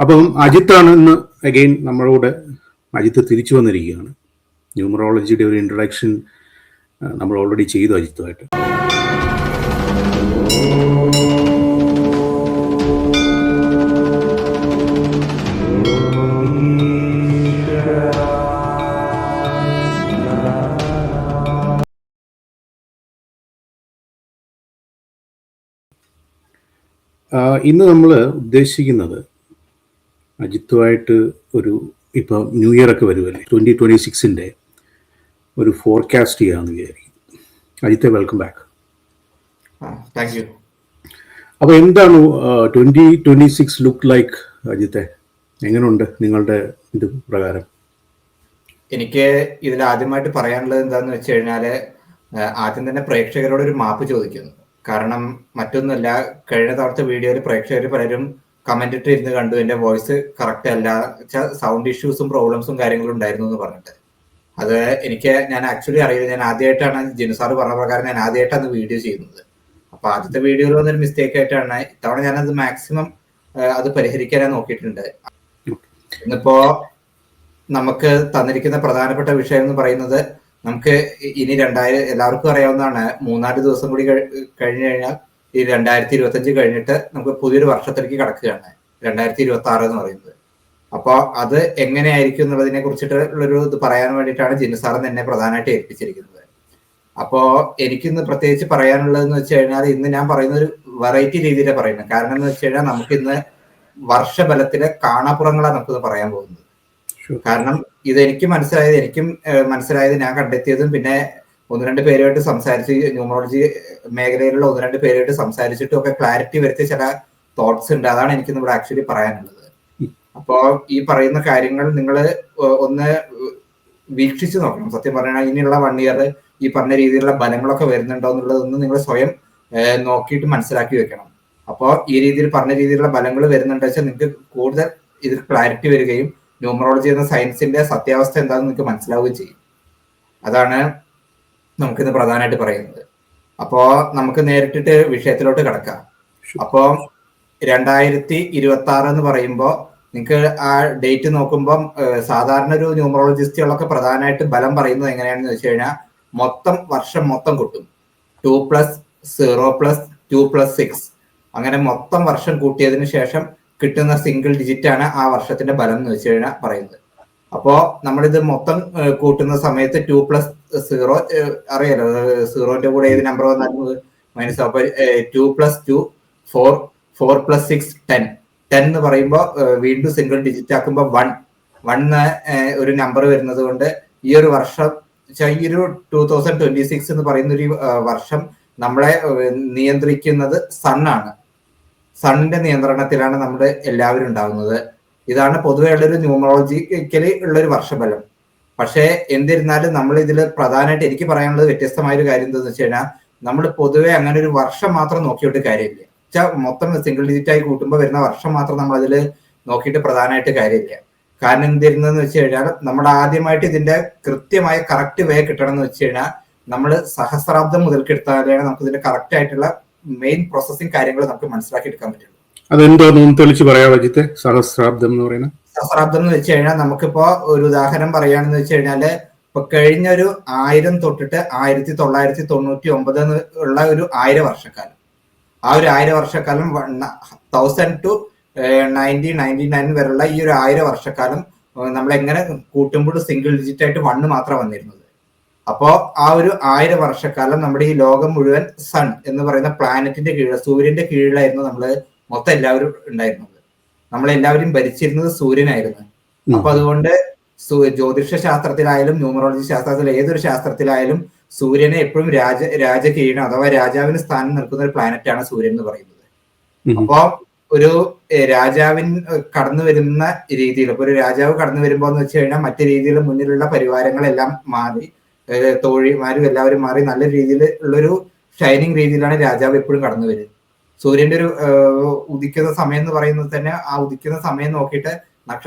അപ്പം അജിത്താണ് ഇന്ന് അഗെയിൻ നമ്മളോട്. അജിത്ത് തിരിച്ചു വന്നിരിക്കുകയാണ്. ന്യൂമറോളജിയുടെ ഒരു ഇൻട്രൊഡക്ഷൻ നമ്മൾ ഓൾറെഡി ചെയ്തു അജിത്തുമായിട്ട്. ഇന്ന് നമ്മൾ ഉദ്ദേശിക്കുന്നത് അജിത്തുമായിട്ട് ഒരു ഇപ്പോൾ ന്യൂ ഇയർ ഒക്കെ വരുമല്ലേ, 2026 ഒരു ഫോർകാസ്റ്റ് ചെയ്യാമെന്ന് വിചാരിക്കും. അജിത്തെ, വെൽക്കം ബാക്ക്. Thank you. അപ്പോൾ എന്താണ് 2026 ലുക്ക് ലൈക്ക് അജിത്തെ? എങ്ങനെയുണ്ട് നിങ്ങളുടെ ഇത് പ്രകാരം? എനിക്ക് ഇതിൽ ആദ്യമായിട്ട് പറയാനുള്ളത് എന്താന്ന് വെച്ച് കഴിഞ്ഞാല്, ആദ്യം തന്നെ പ്രേക്ഷകരോട് ഒരു മാപ്പ് ചോദിക്കുന്നു. കാരണം മറ്റൊന്നുമല്ല, കഴിഞ്ഞ തവണത്തെ വീഡിയോയിൽ പ്രേക്ഷകർ പലരും കമന്റ് ഇട്ട് ഇരുന്ന് കണ്ടു എന്റെ വോയിസ് കറക്റ്റ് അല്ല, സൗണ്ട് ഇഷ്യൂസും പ്രോബ്ലംസും കാര്യങ്ങളും ഉണ്ടായിരുന്നു എന്ന് പറഞ്ഞിട്ട്. അത് ഞാൻ ആക്ച്വലി അറിയില്ല. ഞാൻ ആദ്യമായിട്ടാണ് ജിനു സാറ് പറഞ്ഞ പ്രകാരം ഞാൻ ആദ്യമായിട്ടാണ് വീഡിയോ ചെയ്യുന്നത്. അപ്പൊ ആദ്യത്തെ വീഡിയോയിൽ വന്നൊരു മിസ്റ്റേക്ക് ആയിട്ടാണ്. ഇത്തവണ ഞാനത് മാക്സിമം അത് പരിഹരിക്കാനായി നോക്കിയിട്ടുണ്ട്. ഇന്നിപ്പോ നമുക്ക് തന്നിരിക്കുന്ന പ്രധാനപ്പെട്ട വിഷയം എന്ന് പറയുന്നത്, നമുക്ക് ഇനി എല്ലാവർക്കും അറിയാവുന്നതാണ്, 3-4 ദിവസം കൂടി കഴിഞ്ഞു കഴിഞ്ഞാൽ ഈ 2025 കഴിഞ്ഞിട്ട് നമുക്ക് പുതിയൊരു വർഷത്തിലേക്ക് കടക്കുകയാണ്, 2026 എന്ന് പറയുന്നത്. അപ്പൊ അത് എങ്ങനെയായിരിക്കും എന്നുള്ളതിനെ കുറിച്ചിട്ടുള്ളൊരു ഇത് പറയാൻ വേണ്ടിയിട്ടാണ് ജിനു സാർ എന്നെ പ്രധാനമായിട്ട് ഏൽപ്പിച്ചിരിക്കുന്നത്. അപ്പോ എനിക്കിന്ന് പ്രത്യേകിച്ച് പറയാനുള്ളതെന്ന് വെച്ച് കഴിഞ്ഞാൽ, ഇന്ന് ഞാൻ പറയുന്ന ഒരു വെറൈറ്റി രീതിയിലാണ് പറയുന്നത്. കാരണം എന്ന് വെച്ച് കഴിഞ്ഞാൽ, നമുക്കിന്ന് വർഷബലത്തിലെ കാണാപ്പുറങ്ങളാണ് നമുക്കിന്ന് പറയാൻ പോകുന്നത്. കാരണം എനിക്കും മനസ്സിലായത്, ഞാൻ കണ്ടെത്തിയതും പിന്നെ 1-2 പേരുമായിട്ട് സംസാരിച്ച്, ന്യൂമറോളജി മേഖലയിലുള്ള 1-2 പേരുമായിട്ട് സംസാരിച്ചിട്ടും ഒക്കെ ക്ലാരിറ്റി വരുത്തിയ ചില തോട്ട്സ് ഉണ്ട്. അതാണ് എനിക്കിന്ന് ഇവിടെ ആക്ച്വലി പറയാനുള്ളത്. അപ്പോ ഈ പറയുന്ന കാര്യങ്ങൾ നിങ്ങൾ ഒന്ന് വീക്ഷിച്ചു നോക്കണം. സത്യം പറഞ്ഞാൽ ഇനിയുള്ള 1 ഇയർ ഈ പറഞ്ഞ രീതിയിലുള്ള ബലങ്ങളൊക്കെ വരുന്നുണ്ടോ എന്നുള്ളതൊന്ന് നിങ്ങൾ സ്വയം നോക്കിയിട്ട് മനസ്സിലാക്കി വെക്കണം. അപ്പോൾ ഈ രീതിയിൽ പറഞ്ഞ രീതിയിലുള്ള ബലങ്ങൾ വരുന്നുണ്ടെന്ന് വെച്ചാൽ നിങ്ങൾക്ക് കൂടുതൽ ഇതിൽ ക്ലാരിറ്റി വരികയും ന്യൂമറോളജി എന്ന സയൻസിന്റെ സത്യാവസ്ഥ എന്താണെന്ന് നിങ്ങൾക്ക് മനസ്സിലാവുകയും ചെയ്യും. അതാണ് നമുക്കിന്ന് പ്രധാനമായിട്ട് പറയുന്നത്. അപ്പോ നമുക്ക് നേരിട്ടിട്ട് വിഷയത്തിലോട്ട് കിടക്കാം. അപ്പോ 2026 എന്ന് പറയുമ്പോൾ നിങ്ങൾക്ക് ആ ഡേറ്റ് നോക്കുമ്പോൾ സാധാരണ ഒരു ന്യൂമറോളജിസ്റ്റുകളൊക്കെ പ്രധാനമായിട്ട് ബലം പറയുന്നത് എങ്ങനെയാണെന്ന് വെച്ച് കഴിഞ്ഞാൽ, വർഷം മൊത്തം കൂട്ടും. 2+0+2+6 അങ്ങനെ മൊത്തം വർഷം കൂട്ടിയതിന് ശേഷം കിട്ടുന്ന സിംഗിൾ ഡിജിറ്റ് ആണ് ആ വർഷത്തിന്റെ ബലം എന്ന് വെച്ച് കഴിഞ്ഞാൽ പറയുന്നത്. അപ്പോ നമ്മളിത് മൊത്തം കൂട്ടുന്ന സമയത്ത് 2+0 അറിയാലോ, 0ന്റെ കൂടെ ഏത് നമ്പർ വന്നാലും മൈനസ്. അപ്പൊ 2+2 4, 4+6 10 എന്ന് പറയുമ്പോൾ വീണ്ടും സിംഗിൾ ഡിജിറ്റ് ആക്കുമ്പോൾ 1 ഒരു നമ്പർ വരുന്നത് കൊണ്ട് ഈ ഒരു വർഷം, ഈ ഒരു 2026 എന്ന് പറയുന്ന ഒരു വർഷം നമ്മളെ നിയന്ത്രിക്കുന്നത് സണ്ണാണ്. സണ്ണിന്റെ നിയന്ത്രണത്തിലാണ് നമ്മൾ എല്ലാവരും ഉണ്ടാകുന്നത്. ഇതാണ് പൊതുവെ ഉള്ളൊരു ന്യൂമറോളജിക്കലി ഉള്ളൊരു വർഷബലം. പക്ഷേ എന്നിരുന്നാലും നമ്മൾ ഇതിൽ പ്രധാനമായിട്ട് എനിക്ക് പറയാനുള്ളത് വ്യത്യസ്തമായൊരു കാര്യം എന്താണെന്ന് വെച്ച് കഴിഞ്ഞാൽ, നമ്മൾ പൊതുവെ അങ്ങനെ ഒരു വർഷം മാത്രം നോക്കിയിട്ട് കാര്യമില്ല. മൊത്തം സിംഗിൾ ഡിജിറ്റ് ആയി കൂട്ടുമ്പോൾ വരുന്ന വർഷം മാത്രം നമ്മൾ അതിൽ നോക്കിയിട്ട് പ്രധാനമായിട്ട് കാര്യമില്ല. കാരണം എന്തിരുന്നതെന്ന് വെച്ച് കഴിഞ്ഞാൽ, നമ്മുടെ ആദ്യമായിട്ട് ഇതിന്റെ കൃത്യമായ കറക്റ്റ് വേ കിട്ടണം എന്ന് വെച്ച് കഴിഞ്ഞാൽ, നമ്മൾ സഹസ്രാബ്ദം മുതൽക്ക് എടുത്താലാണ് നമുക്ക് ഇതിന്റെ കറക്റ്റ് ആയിട്ടുള്ള മെയിൻ പ്രോസസ്സിംഗ് കാര്യങ്ങൾ നമുക്ക് മനസ്സിലാക്കി എടുക്കാൻ പറ്റുള്ളൂ. അതെന്തോന്ന് തെളിച്ച് പറയാം അജിത്തെ, സഹസ്രാബ്ദം എന്ന് പറയുന്നത്? സഹസ്രാബ്ദം എന്ന് വെച്ച് കഴിഞ്ഞാൽ, നമുക്കിപ്പോ ഒരു ഉദാഹരണം പറയുകയാണെന്ന് വെച്ച് കഴിഞ്ഞാല്, ഇപ്പൊ കഴിഞ്ഞൊരു 1000 തൊട്ടിട്ട് 1999 ഉള്ള ഒരു 1000 വർഷക്കാലം, ആ ഒരു 1000 വർഷക്കാലം 1000 to 1999 വരെയുള്ള ഈ ഒരു 1000 വർഷക്കാലം നമ്മൾ എങ്ങനെ കൂട്ടുമ്പോൾ സിംഗിൾ ഡിജിറ്റ് ആയിട്ട് 1 മാത്രം വന്നിരുന്നത്. അപ്പോ ആ ഒരു 1000 വർഷക്കാലം നമ്മുടെ ഈ ലോകം മുഴുവൻ സൺ എന്ന് പറയുന്ന പ്ലാനറ്റിന്റെ കീഴിൽ, സൂര്യന്റെ കീഴിലായിരുന്നു നമ്മള് മൊത്തം എല്ലാവരും ഉണ്ടായിരുന്നത്. നമ്മളെല്ലാവരും ഭരിച്ചിരുന്നത് സൂര്യനായിരുന്നു. അപ്പൊ അതുകൊണ്ട് ജ്യോതിഷ ശാസ്ത്രത്തിലായാലും ന്യൂമറോളജി ശാസ്ത്രത്തിലായാലും ഏതൊരു ശാസ്ത്രത്തിലായാലും സൂര്യനെ എപ്പോഴും രാജകീഴം അഥവാ രാജാവിന് സ്ഥാനം നിൽക്കുന്ന ഒരു പ്ലാനറ്റ് ആണ് സൂര്യൻ എന്ന് പറയുന്നത്. അപ്പോ ഒരു രാജാവിൻ കടന്നു വരുന്ന രീതിയിൽ, ഇപ്പൊ ഒരു രാജാവ് കടന്നു വരുമ്പോ എന്ന് വെച്ച് കഴിഞ്ഞാൽ, മറ്റു രീതിയിൽ മുന്നിലുള്ള പരിവാരങ്ങളെല്ലാം മാറി, തോഴിമാരും എല്ലാവരും മാറി നല്ല രീതിയിൽ ഉള്ളൊരു ഷൈനിങ് രീതിയിലാണ് രാജാവ് എപ്പോഴും കടന്നു വരുന്നത്. സൂര്യന്റെ ഒരു ഉദിക്കുന്ന സമയം എന്ന് പറയുന്നത് തന്നെ, ആ ഉദിക്കുന്ന സമയം നോക്കിയിട്ട്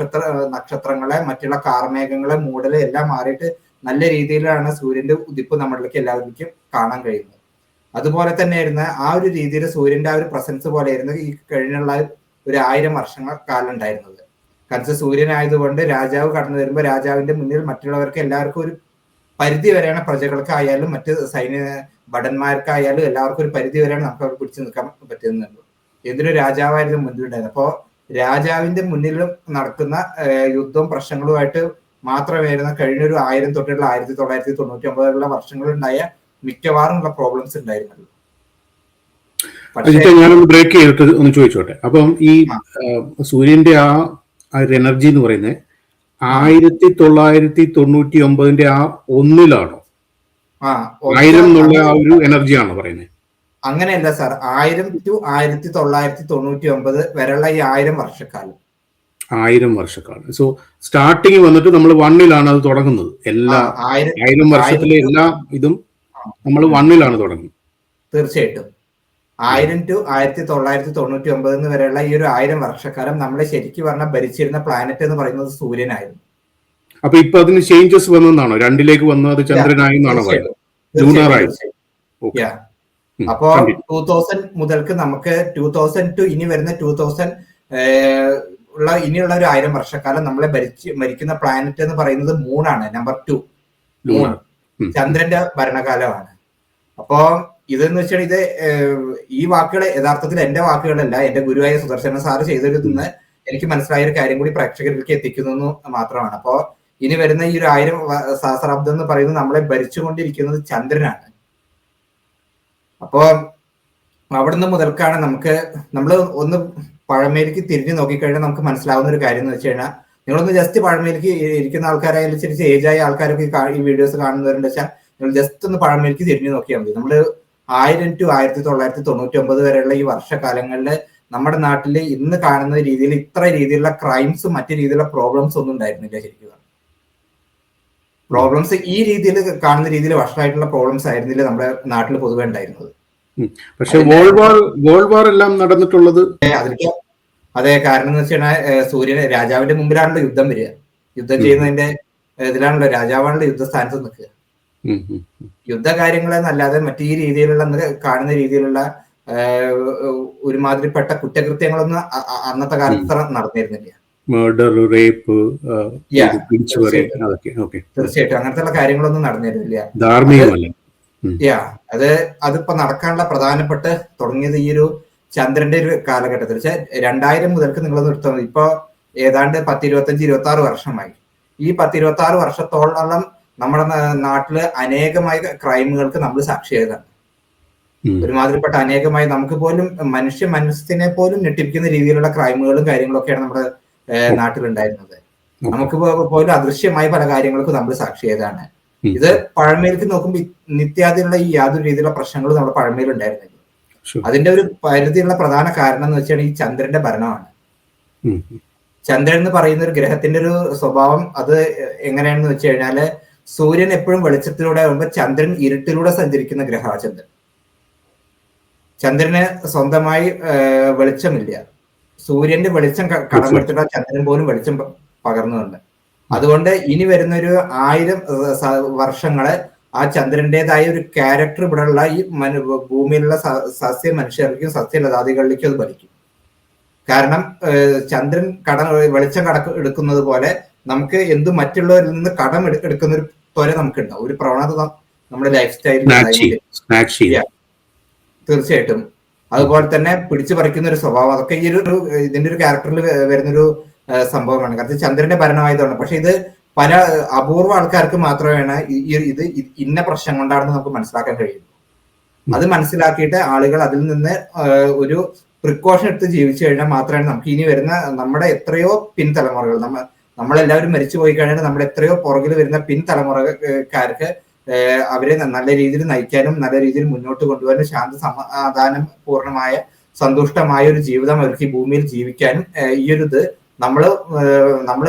നക്ഷത്രങ്ങളെ, മറ്റുള്ള കാർമേഘങ്ങളെ, മൂടലെ എല്ലാം മാറിയിട്ട് നല്ല രീതിയിലാണ് സൂര്യന്റെ ഉദിപ്പ് നമ്മളിലേക്ക് എല്ലാവർക്കും കാണാൻ കഴിയുന്നത്. അതുപോലെ തന്നെയായിരുന്നു ആ ഒരു രീതിയിൽ സൂര്യന്റെ ആ ഒരു പ്രസൻസ് പോലെയായിരുന്നു ഈ കഴിഞ്ഞുള്ള ഒരു 1000 വർഷക്കാലം ഉണ്ടായിരുന്നത്. കാരണം സൂര്യനായതുകൊണ്ട് രാജാവ് കടന്നു വരുമ്പോൾ രാജാവിന്റെ മുന്നിൽ മറ്റുള്ളവർക്ക് എല്ലാവർക്കും ഒരു പരിധി വരെയാണ്, പ്രജകൾക്കായാലും മറ്റ് സൈന്യ ഭടന്മാർക്കായാലും എല്ലാവർക്കും ഒരു പരിധി വരെയാണ് നമുക്ക് അവിടെ പിടിച്ചു നിൽക്കാൻ പറ്റുന്നുള്ളൂ. എന്തിനും രാജാവായിരുന്നു മുന്നിലുണ്ടായിരുന്നത്. അപ്പോൾ രാജാവിന്റെ മുന്നിലും നടക്കുന്ന യുദ്ധവും പ്രശ്നങ്ങളുമായിട്ട് മാത്രമായിരുന്നു കഴിഞ്ഞൊരു 1000 തൊട്ടുള്ള 1999 വർഷങ്ങളുണ്ടായ മിക്കവാറും ഉള്ള പ്രോബ്ലംസ് ഉണ്ടായിരുന്നുള്ളൂ. ഞാനൊന്ന് ബ്രേക്ക് ചെയ്തിട്ട് ഒന്ന് ചോദിച്ചോട്ടെ. അപ്പം ഈ സൂര്യന്റെ ആ ഒരു എനർജി എന്ന് പറയുന്നത് 1999 ആ ഒന്നിലാണോ? 1000 എന്നുള്ള ആ ഒരു എനർജിയാണോ പറയുന്നത്? അങ്ങനെയല്ല സാർ, 1000 to 1999 വരെയുള്ള ഈ 1000 വർഷക്കാലം. 1000 വർഷക്കാലം. സോ സ്റ്റാർട്ടിങ് വന്നിട്ട് നമ്മൾ 1ലാണ് അത് തുടങ്ങുന്നത്. എല്ലാ 1000 വർഷത്തിലെ എല്ലാ ഇതും നമ്മൾ 1ലാണ് തുടങ്ങുന്നത്. തീർച്ചയായിട്ടും 1000 to 1999 വരെയുള്ള ഈ ഒരു 1000 വർഷക്കാലം നമ്മളെ ശരിക്കും പറഞ്ഞാൽ ഭരിച്ചിരുന്ന പ്ലാനറ്റ് എന്ന് പറയുന്നത് സൂര്യനായിരുന്നു. അപ്പൊ ഇപ്പൊ അതിന് ചേഞ്ചസ് വന്നെന്നാണോ? 2ലേക്ക് വന്നു, അത് ചന്ദ്രനായി എന്നാണോ പറയുന്നത്? ലൂണാറായി. അപ്പോ 2000 മുതൽക്ക് നമുക്ക് 2000 to ഇനി വരുന്ന 2000 ഇനിയുള്ള ഒരു 1000 വർഷക്കാലം നമ്മളെ ഭരിക്കുന്ന പ്ലാനറ്റ് എന്ന് പറയുന്നത് മൂണാണ്. നമ്പർ 2 മൂൺ, ചന്ദ്രന്റെ ഭരണകാലമാണ്. അപ്പോ ഇതെന്ന് വെച്ചാൽ ഇത് ഈ വാക്കുകൾ യഥാർത്ഥത്തിൽ എന്റെ വാക്കുകളല്ല, എന്റെ ഗുരുവായ സുദർശന സാറ് ചെയ്തിരുന്ന എനിക്ക് മനസ്സിലായ ഒരു കാര്യം കൂടി പ്രേക്ഷകരിലേക്ക് എത്തിക്കുന്നു മാത്രമാണ്. അപ്പോ ഇനി വരുന്ന ഈ ഒരു 1000 സഹസ്രാബ്ദം എന്ന് പറയുന്നത് നമ്മളെ ഭരിച്ചുകൊണ്ടിരിക്കുന്നത് ചന്ദ്രനാണ്. അപ്പോ അവിടുന്ന് മുതൽക്കാണ് നമ്മൾ ഒന്ന് പഴമയിലേക്ക് തിരിഞ്ഞു നോക്കിക്കഴിഞ്ഞാൽ നമുക്ക് മനസ്സിലാവുന്ന ഒരു കാര്യം എന്ന് വെച്ച് കഴിഞ്ഞാൽ, നിങ്ങളൊന്ന് ജസ്റ്റ് പഴമയിലേക്ക് ഇരിക്കുന്ന ആൾക്കാരായാലും ചെറിയ ഏജായ ആൾക്കാരൊക്കെ ഈ വീഡിയോസ് കാണുന്നവരുണ്ട് വെച്ചാൽ നിങ്ങൾ ജസ്റ്റ് ഒന്ന് പഴമയിലേക്ക് തിരിഞ്ഞു നോക്കിയാൽ മതി. നമ്മൾ 1000 to 1999 വരെയുള്ള ഈ വർഷകാലങ്ങളിൽ നമ്മുടെ നാട്ടിൽ ഇന്ന് കാണുന്ന രീതിയിൽ ഇത്ര രീതിയിലുള്ള ക്രൈംസും മറ്റു രീതിയിലുള്ള പ്രോബ്ലംസ് ഒന്നും ഉണ്ടായിരുന്നില്ല. ശരിക്കും പ്രോബ്ലംസ് ഈ രീതിയിൽ കാണുന്ന രീതിയിൽ വഷളായിട്ടുള്ള പ്രോബ്ലംസ് ആയിരുന്നില്ല നമ്മുടെ നാട്ടിൽ പൊതുവെ ഉണ്ടായിരുന്നത്. പക്ഷെ വേൾഡ് വാർ എല്ലാം നടന്നിട്ടുള്ളത് അതെ. കാരണം എന്ന് വെച്ച് കഴിഞ്ഞാൽ സൂര്യന് രാജാവിന്റെ മുമ്പിലാണല്ലോ യുദ്ധം വരിക. യുദ്ധം ചെയ്യുന്നതിന്റെ ഇതിലാണല്ലോ രാജാവാണല്ലോ യുദ്ധസ്ഥാനത്ത് നിൽക്കുക. യുദ്ധകാര്യങ്ങളെന്നല്ലാതെ മറ്റു ഈ രീതിയിലുള്ള കാണുന്ന രീതിയിലുള്ള ഒരുമാതിരിപ്പെട്ട കുറ്റകൃത്യങ്ങളൊന്നും അന്നത്തെ കാലത്ത് നടന്നിരുന്നില്ല. മർഡർ, റേപ്പ്, തീർച്ചയായിട്ടും അങ്ങനത്തെ കാര്യങ്ങളൊന്നും നടന്നിരുന്നില്ല. അതിപ്പോ നടക്കാനുള്ള പ്രധാനപ്പെട്ട് തുടങ്ങിയത് ഈ ഒരു ചന്ദ്രന്റെ ഒരു കാലഘട്ടത്തിൽ. 2000 മുതൽക്ക് നിങ്ങൾ നിർത്തുന്നത് ഇപ്പൊ ഏതാണ്ട് 10-25-26 വർഷമായി. ഈ 10-26 വർഷത്തോളം നമ്മുടെ നാട്ടില് അനേകമായ ക്രൈമുകൾക്ക് നമ്മൾ സാക്ഷിയായതാണ്. ഒരുമാതിരിപ്പെട്ട അനേകമായി നമുക്ക് പോലും മനസ്സിനെ പോലും ഞെട്ടിപ്പിക്കുന്ന രീതിയിലുള്ള ക്രൈമുകളും കാര്യങ്ങളൊക്കെയാണ് നമ്മുടെ നാട്ടിലുണ്ടായിരുന്നത്. നമുക്ക് പോലും അദൃശ്യമായ പല കാര്യങ്ങൾക്കും നമ്മൾ സാക്ഷിയായതാണ്. ഇത് പഴമയിലേക്ക് നോക്കുമ്പോൾ നിത്യാദിയുള്ള ഈ യാതൊരു രീതിയിലുള്ള പ്രശ്നങ്ങളും നമ്മുടെ പഴമയിൽ ഉണ്ടായിരുന്നില്ല. അതിന്റെ ഒരു പരിധിയുള്ള പ്രധാന കാരണം എന്ന് വെച്ചാൽ ഈ ചന്ദ്രന്റെ ഭരണമാണ്. ചന്ദ്രൻ എന്ന് പറയുന്ന ഒരു ഗ്രഹത്തിന്റെ ഒരു സ്വഭാവം അത് എങ്ങനെയാണെന്ന് വെച്ച് കഴിഞ്ഞാല്, സൂര്യൻ എപ്പോഴും വെളിച്ചത്തിലൂടെ ആകുമ്പോൾ ചന്ദ്രൻ ഇരുട്ടിലൂടെ സഞ്ചരിക്കുന്ന ഗ്രഹമാണ് ചന്ദ്രൻ. ചന്ദ്രന് സ്വന്തമായി വെളിച്ചമില്ല. സൂര്യന്റെ വെളിച്ചം കടമെടുത്തിട്ട് ചന്ദ്രൻ പോലും വെളിച്ചം പകർന്നുണ്ട്. അതുകൊണ്ട് ഇനി വരുന്ന ഒരു 1000 വർഷങ്ങള് ആ ചന്ദ്രന്റേതായ ഒരു ക്യാരക്ടർ ഇവിടെയുള്ള ഈ ഭൂമിയിലുള്ള മനുഷ്യർക്കും സസ്യലതാദികളിലേക്കും അത് ഭരിക്കും. കാരണം ചന്ദ്രൻ വെളിച്ചം എടുക്കുന്നത് പോലെ നമുക്ക് എന്തും മറ്റുള്ളവരിൽ നിന്ന് കടം എടുക്കുന്ന ഒരു ത്വര നമുക്കുണ്ടാവും, ഒരു പ്രവണത നമ്മുടെ ലൈഫ് സ്റ്റൈലിൽ. തീർച്ചയായിട്ടും അതുപോലെ തന്നെ പിടിച്ചു പറിക്കുന്ന ഒരു സ്വഭാവം, അതൊക്കെ ഈ ഒരു ഇതിന്റെ ഒരു ക്യാരക്ടറിൽ വരുന്നൊരു സംഭവമാണ്. കാരണം ചന്ദ്രന്റെ ഭരണമായതുകൊണ്ട്. പക്ഷെ ഇത് പല അപൂർവ ആൾക്കാർക്ക് മാത്രമാണ് ഇത് ഇന്ന പ്രശ്നം കൊണ്ടാണെന്ന് നമുക്ക് മനസ്സിലാക്കാൻ കഴിയുന്നു. അത് മനസ്സിലാക്കിയിട്ട് ആളുകൾ അതിൽ നിന്ന് ഒരു പ്രിക്കോഷൻ എടുത്ത് ജീവിച്ചു കഴിഞ്ഞാൽ മാത്രമാണ് നമുക്ക് ഇനി വരുന്ന നമ്മുടെ എത്രയോ പിൻതലമുറകൾ, നമ്മളെല്ലാവരും മരിച്ചു പോയി കഴിഞ്ഞാൽ നമ്മുടെ എത്രയോ പുറകിൽ വരുന്ന പിൻതലമുറക്കാർക്ക് അവരെ നല്ല രീതിയിൽ നയിക്കാനും നല്ല രീതിയിൽ മുന്നോട്ട് കൊണ്ടുപോകാനും ശാന്ത സമാധാനം പൂർണ്ണമായ സന്തുഷ്ടമായ ഒരു ജീവിതം അവർക്ക് ഈ ഭൂമിയിൽ ജീവിക്കാനും ഈ ഒരു ഇത് നമ്മൾ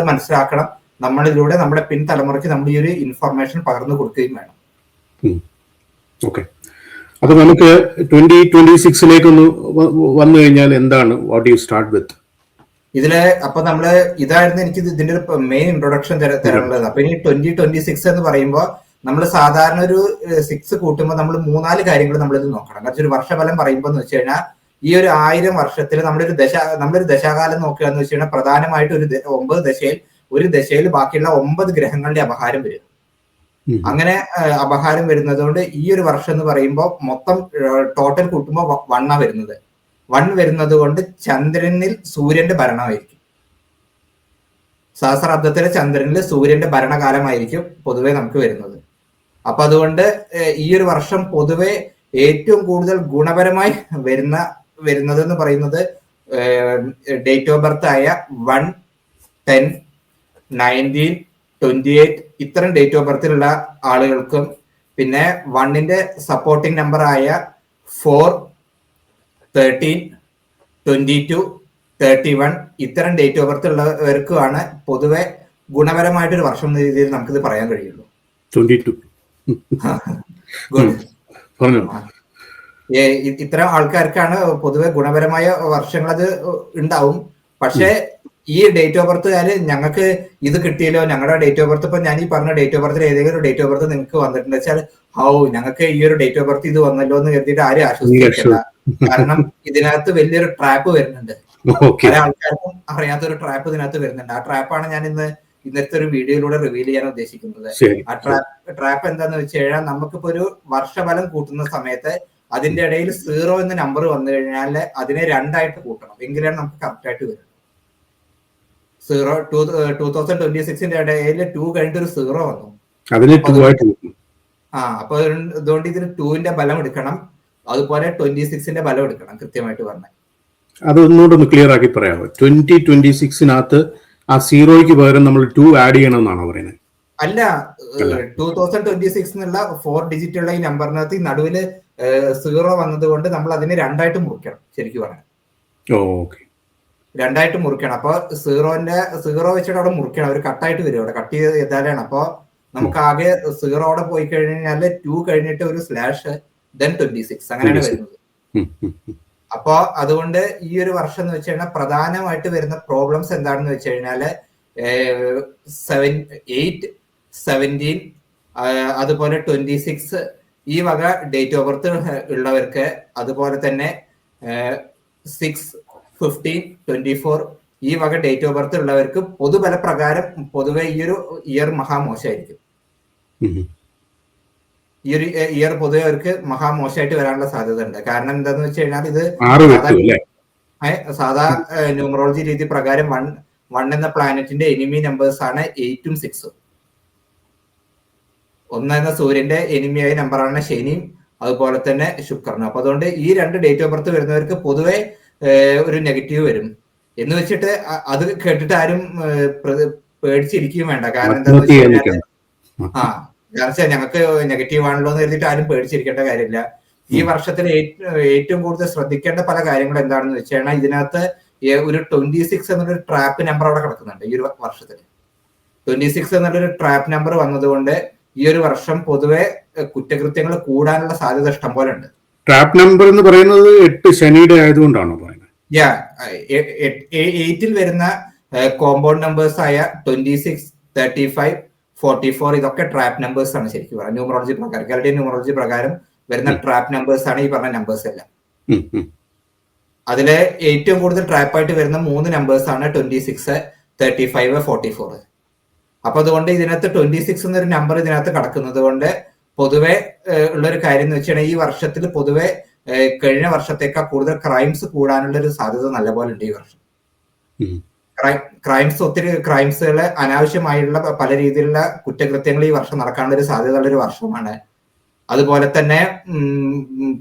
മനസ്സിലാക്കണം. നമ്മളിലൂടെ നമ്മുടെ പിൻതലമുറയ്ക്ക് നമ്മൾ ഈ ഒരു ഇൻഫർമേഷൻ പകർന്നു കൊടുക്കുകയും വേണം. ഓക്കെ, അപ്പൊ നമുക്ക് 2026 ഒന്ന് വന്നു കഴിഞ്ഞാൽ എന്താണ് വാട്ട് യു സ്റ്റാർട്ട് വിത്ത് ഇതില്? അപ്പൊ നമ്മള് ഇതായിരുന്നു എനിക്ക് ഇതിന്റെ ഒരു മെയിൻ ഇൻട്രൊഡക്ഷൻ തരാനുള്ളത്. അപ്പൊ ഇനി 2026 എന്ന് പറയുമ്പോൾ നമ്മൾ സാധാരണ ഒരു 6 കൂട്ടുമ്പോൾ നമ്മൾ 3-4 കാര്യങ്ങൾ നമ്മളിത് നോക്കണം. കാരണം ഒരു വർഷഫലം പറയുമ്പോൾ എന്ന് വെച്ച് കഴിഞ്ഞാൽ ഈ ഒരു 1000 വർഷത്തിൽ നമ്മളൊരു ദശാകാലം നോക്കുക എന്ന് വെച്ച് കഴിഞ്ഞാൽ പ്രധാനമായിട്ട് 9 ദശയിൽ ഒരു ദശയിൽ ബാക്കിയുള്ള 9 ഗ്രഹങ്ങളുടെ അപഹാരം വരും. അങ്ങനെ അപഹാരം വരുന്നത് കൊണ്ട് ഈ ഒരു വർഷം എന്ന് പറയുമ്പോൾ മൊത്തം ടോട്ടൽ കൂട്ടുമ്പോൾ 1 വരുന്നത്. 1 വരുന്നത് കൊണ്ട് ചന്ദ്രനിൽ സൂര്യന്റെ ഭരണമായിരിക്കും. സഹസ്രാബ്ദത്തിലെ ചന്ദ്രനിൽ സൂര്യന്റെ ഭരണകാലമായിരിക്കും പൊതുവെ നമുക്ക് വരുന്നത്. അപ്പൊ അതുകൊണ്ട് ഈ ഒരു വർഷം പൊതുവെ ഏറ്റവും കൂടുതൽ ഗുണപരമായി വരുന്നത് എന്ന് പറയുന്നത് ഡേറ്റ് ഓഫ് ബർത്ത് ആയ 1, 10, 19, 28 ഇത്തരം ഡേറ്റ് ഓഫ് ബർത്തിലുള്ള ആളുകൾക്കും പിന്നെ 1ന്റെ സപ്പോർട്ടിംഗ് നമ്പർ ആയ 4, 13, 22, 31 ഇത്തരം ഡേറ്റ് ഓഫ് ബർത്ത് ഉള്ളവർക്കുമാണ് പൊതുവെ ഗുണപരമായിട്ടൊരു വർഷം എന്ന രീതിയിൽ നമുക്കിത് പറയാൻ കഴിയുള്ളൂ. 22 ഇത്തരം ആൾക്കാർക്കാണ് പൊതുവെ ഗുണപരമായ വർഷങ്ങൾ അത് ഉണ്ടാവും. പക്ഷെ ഈ ഡേറ്റ് ഓഫ് ബർത്തുകാര് ഞങ്ങൾക്ക് ഇത് കിട്ടിയല്ലോ, ഞങ്ങളുടെ ഡേറ്റ് ഓഫ് ബർത്ത് ഇപ്പൊ ഞാൻ ഈ പറഞ്ഞ ഡേറ്റ് ഓഫ് ബർത്തിൽ ഏതെങ്കിലും ഒരു ഡേറ്റ് ഓഫ് ബർത്ത് നിങ്ങൾക്ക് വന്നിട്ടുണ്ട് വെച്ചാൽ ഞങ്ങൾക്ക് ഈ ഒരു ഡേറ്റ് ഓഫ് ബർത്ത് ഇത് വന്നല്ലോ എന്ന് കരുതിയിട്ട് ആരും ആശ്വസിക്കില്ല. കാരണം ഇതിനകത്ത് വലിയൊരു ട്രാപ്പ് വരുന്നുണ്ട്. പല ആൾക്കാർക്കും അറിയാത്തൊരു ട്രാപ്പ് ഇതിനകത്ത് വരുന്നുണ്ട്. ആ ട്രാപ്പാണ് ഞാൻ ഇന്നത്തെ ഒരു വീഡിയോയിലൂടെ റിവീൽ ചെയ്യാൻ ഉദ്ദേശിക്കുന്നത്. ആ ട്രാപ്പ് എന്താന്ന് വെച്ച് കഴിഞ്ഞാൽ നമുക്കിപ്പോ ഒരു വർഷഫലം കൂട്ടുന്ന സമയത്ത് അതിന്റെ ഇടയിൽ 0 എന്ന നമ്പർ വന്നു കഴിഞ്ഞാൽ അതിനെ 2 ആയിട്ട് കൂട്ടണം, എങ്കിലാണ് നമുക്ക് കറക്റ്റ് ആയിട്ട് വരും. 2026 ഇടയിൽ 2 കഴിഞ്ഞിട്ട് ഒരു 0 വന്നു. അപ്പൊ അതുകൊണ്ട് ഇതിന് 2ന്റെ ബലം എടുക്കണം, അതുപോലെ 26ന്റെ ബലം എടുക്കണം. കൃത്യമായിട്ട് പറഞ്ഞാൽ അതൊന്നുകൂടെ ക്ലിയർ ആക്കി പറയാമോ? 2026 ആ 0ക്ക് പകരം നമ്മൾ 2 ആഡ് ചെയ്യണം എന്നാണോ പറയുന്നത്? അല്ല, 2026 എന്നുള്ള 4 ഡിജിറ്റ് ഉള്ള ഈ നമ്പറിനകത്ത് ഈ നടുവില് 0 വന്നത് കൊണ്ട് നമ്മൾ അതിനെ 2 ആയിട്ട് മുറിക്കണം. ശരിക്കും പറഞ്ഞാൽ 2 ആയിട്ട് മുറിക്കണം. അപ്പൊ 0 വെച്ചിട്ട് അവിടെ മുറിക്കണം. അവർ കട്ടായിട്ട് വരും, അവിടെ കട്ട് ചെയ്താലാണ്. അപ്പൊ നമുക്ക് ആകെ 0 അവിടെ പോയി കഴിഞ്ഞാല് 2 കഴിഞ്ഞിട്ട് ഒരു സ്ലാഷ് ദെൻ 26 അങ്ങനെയാണ് വരുന്നത്. അപ്പൊ അതുകൊണ്ട് ഈ ഒരു വർഷം എന്ന് വെച്ച് കഴിഞ്ഞാൽ പ്രധാനമായിട്ട് വരുന്ന പ്രോബ്ലംസ് എന്താണെന്ന് വെച്ച് കഴിഞ്ഞാല് 8, 17 അതുപോലെ 26 ഈ വക ഡേറ്റ് ഓഫ് ബർത്ത് ഉള്ളവർക്ക്, അതുപോലെ തന്നെ 6, 15, 24 ഈ വക ഡേറ്റ് ഓഫ് ബർത്ത് ഉള്ളവർക്ക് പൊതുബല പ്രകാരം പൊതുവെ ഈ ഒരു ഇയർ മഹാമോശമായിരിക്കും. ഈ ഒരു ഇയർ പൊതുവെ അവർക്ക് മഹാമോശമായിട്ട് വരാനുള്ള സാധ്യത ഉണ്ട്. കാരണം എന്താന്ന് വെച്ച് കഴിഞ്ഞാൽ ഇത് സാധാ ന്യൂമറോളജി രീതി പ്രകാരം 1 എന്ന പ്ലാനറ്റിന്റെ എനിമി നമ്പേഴ്സ് ആണ് 8ഉം 6ഉം. 1 എന്ന സൂര്യന്റെ എനിമിയായ നമ്പറാണ് ശനിയും അതുപോലെ തന്നെ ശുക്രനും. അപ്പൊ അതുകൊണ്ട് ഈ 2 ഡേറ്റ് ഓഫ് ബർത്ത് വരുന്നവർക്ക് പൊതുവെ ഒരു നെഗറ്റീവ് വരും. എന്ന് വെച്ചിട്ട് അത് കേട്ടിട്ട് ആരും പേടിച്ചിരിക്കുകയും വേണ്ട. കാരണം എന്താന്ന് വെച്ച് കഴിഞ്ഞാൽ ഞങ്ങൾക്ക് നെഗറ്റീവ് ആണല്ലോ എന്ന് കരുതിയിട്ട് ആരും പേടിച്ചിരിക്കേണ്ട കാര്യമില്ല. ഈ വർഷത്തിൽ ഏറ്റവും കൂടുതൽ ശ്രദ്ധിക്കേണ്ട പല കാര്യങ്ങളും എന്താണെന്ന് വെച്ച് കഴിഞ്ഞാൽ ഇതിനകത്ത് ഒരു 26 എന്നൊരു ട്രാപ്പ് നമ്പർ അവിടെ കിടക്കുന്നുണ്ട്. ഈ ഒരു വർഷത്തിൽ 26 എന്നുള്ളൊരു ട്രാപ്പ് നമ്പർ വന്നതുകൊണ്ട് ഈ ഒരു വർഷം പൊതുവെ കുറ്റകൃത്യങ്ങൾ കൂടാനുള്ള സാധ്യത ഇഷ്ടം പോലെ ഉണ്ട്. ട്രാപ്പ് നമ്പർ എന്ന് പറയുന്നത് 8 ശനിയുടെ ആയതുകൊണ്ടാണോ പറയുന്നത്? 8ൽ വരുന്ന കോമ്പൗണ്ട് നമ്പേഴ്സ് ആയ 26, 35, 44 ഇതൊക്കെ ട്രാപ്പ് നമ്പേഴ്സ് ആണ്. ശരിക്കും പറയാം ന്യൂമറോളജി പ്രകാരം, ഗാലഡിയൻ ന്യൂമറോളജി പ്രകാരം വരുന്ന ട്രാപ്പ് നമ്പേഴ്സ് ആണ് ഈ പറഞ്ഞ നമ്പേഴ്സ് എല്ലാം. അതില് ഏറ്റവും കൂടുതൽ ട്രാപ്പായിട്ട് വരുന്ന 3 നമ്പേഴ്സ് ആണ് 26, 35, 44. അപ്പൊ അതുകൊണ്ട് ഇതിനകത്ത് 26 എന്നൊരു നമ്പർ ഇതിനകത്ത് കിടക്കുന്നത് കൊണ്ട് പൊതുവെ ഉള്ളൊരു കാര്യം എന്ന് വെച്ചാൽ ഈ വർഷത്തിൽ പൊതുവെ കഴിഞ്ഞ വർഷത്തേക്കാൾ കൂടുതൽ ക്രൈംസ് കൂടാനുള്ള ഒരു സാധ്യത നല്ലപോലെ ഉണ്ട് ഈ വർഷം. ഒത്തിരി ക്രൈംസുകള് അനാവശ്യമായുള്ള പല രീതിയിലുള്ള കുറ്റകൃത്യങ്ങൾ ഈ വർഷം നടക്കാനുള്ള ഒരു സാധ്യത ഉള്ള ഒരു വർഷമാണ്. അതുപോലെ തന്നെ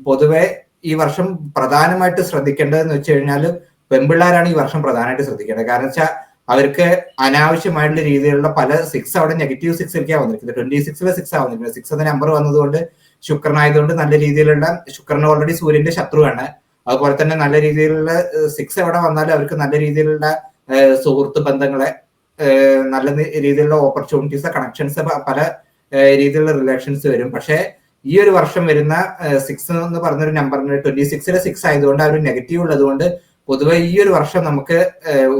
പൊതുവെ ഈ വർഷം പ്രധാനമായിട്ട് ശ്രദ്ധിക്കേണ്ടതെന്ന് വെച്ച് കഴിഞ്ഞാൽ പെൺപിള്ളേരാണ് ഈ വർഷം പ്രധാനമായിട്ട് ശ്രദ്ധിക്കേണ്ടത്. കാരണം വെച്ചാൽ അവർക്ക് അനാവശ്യമായിട്ടുള്ള രീതിയിലുള്ള പല 6 അവിടെ നെഗറ്റീവ് 6 വന്നിരിക്കുന്നത്. 26ലെ 6 വന്നിരിക്കുന്നത്. 6 എന്ന നമ്പർ വന്നതുകൊണ്ട് ശുക്രനായതുകൊണ്ട് നല്ല രീതിയിലുള്ള, ശുക്രൻ ഓൾറെഡി സൂര്യന്റെ ശത്രുവാണ്. അതുപോലെ തന്നെ നല്ല രീതിയിലുള്ള 6 എവിടെ വന്നാലും അവർക്ക് നല്ല രീതിയിലുള്ള സുഹൃത്ത് ബന്ധങ്ങളെ, നല്ല രീതിയിലുള്ള ഓപ്പർച്യൂണിറ്റീസ്, കണക്ഷൻസ്, പല രീതിയിലുള്ള റിലേഷൻസ് വരും. പക്ഷെ ഈ ഒരു വർഷം വരുന്ന 6 എന്ന് പറഞ്ഞൊരു നമ്പറിന് 26ലെ 6 ആയതുകൊണ്ട് ആ ഒരു നെഗറ്റീവ് ഉള്ളതുകൊണ്ട് പൊതുവെ ഈ ഒരു വർഷം നമുക്ക്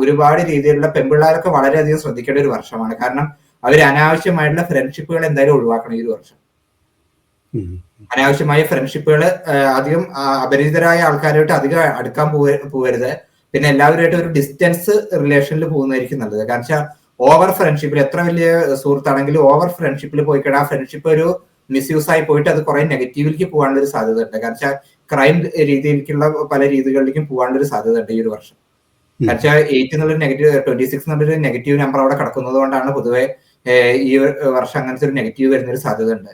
ഒരുപാട് രീതിയിലുള്ള പെൺപിള്ളേരൊക്കെ വളരെയധികം ശ്രദ്ധിക്കേണ്ട ഒരു വർഷമാണ്. കാരണം അവർ അനാവശ്യമായിട്ടുള്ള ഫ്രണ്ട്ഷിപ്പുകൾ എന്തായാലും ഒഴിവാക്കണം ഈ ഒരു വർഷം. അനാവശ്യമായ ഫ്രണ്ട്ഷിപ്പുകൾ, അധികം അപരിചിതരായ ആൾക്കാരുമായിട്ട് അധികം അടുക്കാൻ പോകരുത്. പിന്നെ എല്ലാവരുമായിട്ട് ഒരു ഡിസ്റ്റൻസ് റിലേഷനിൽ പോകുന്നതായിരിക്കും നല്ലത്. കാരണം വെച്ചാൽ ഓവർ ഫ്രണ്ട്ഷിപ്പിൽ, എത്ര വലിയ സുഹൃത്താണെങ്കിലും ഓവർ ഫ്രണ്ട്ഷിപ്പിൽ പോയി കഴിഞ്ഞാൽ ആ ഫ്രണ്ട്ഷിപ്പ് ഒരു മിസ്യൂസ് ആയി പോയിട്ട് അത് കുറെ നെഗറ്റീവിലേക്ക് പോകാനുള്ള ഒരു സാധ്യത ഉണ്ട്. കാരണം വെച്ചാൽ ക്രൈം രീതിയിലേക്കുള്ള പല രീതികളിലേക്കും പോകാനുള്ള ഒരു സാധ്യത ഉണ്ട് ഈ ഒരു വർഷം. കാരണം വെച്ചാൽ 8 എന്നുള്ളൊരു നെഗറ്റീവ്, 26 എന്നുള്ളൊരു നെഗറ്റീവ് നമ്പർ അവിടെ കിടക്കുന്നത് കൊണ്ടാണ് പൊതുവെ ഈ വർഷം അങ്ങനത്തെ ഒരു നെഗറ്റീവ് വരുന്നൊരു സാധ്യത ഉണ്ട്.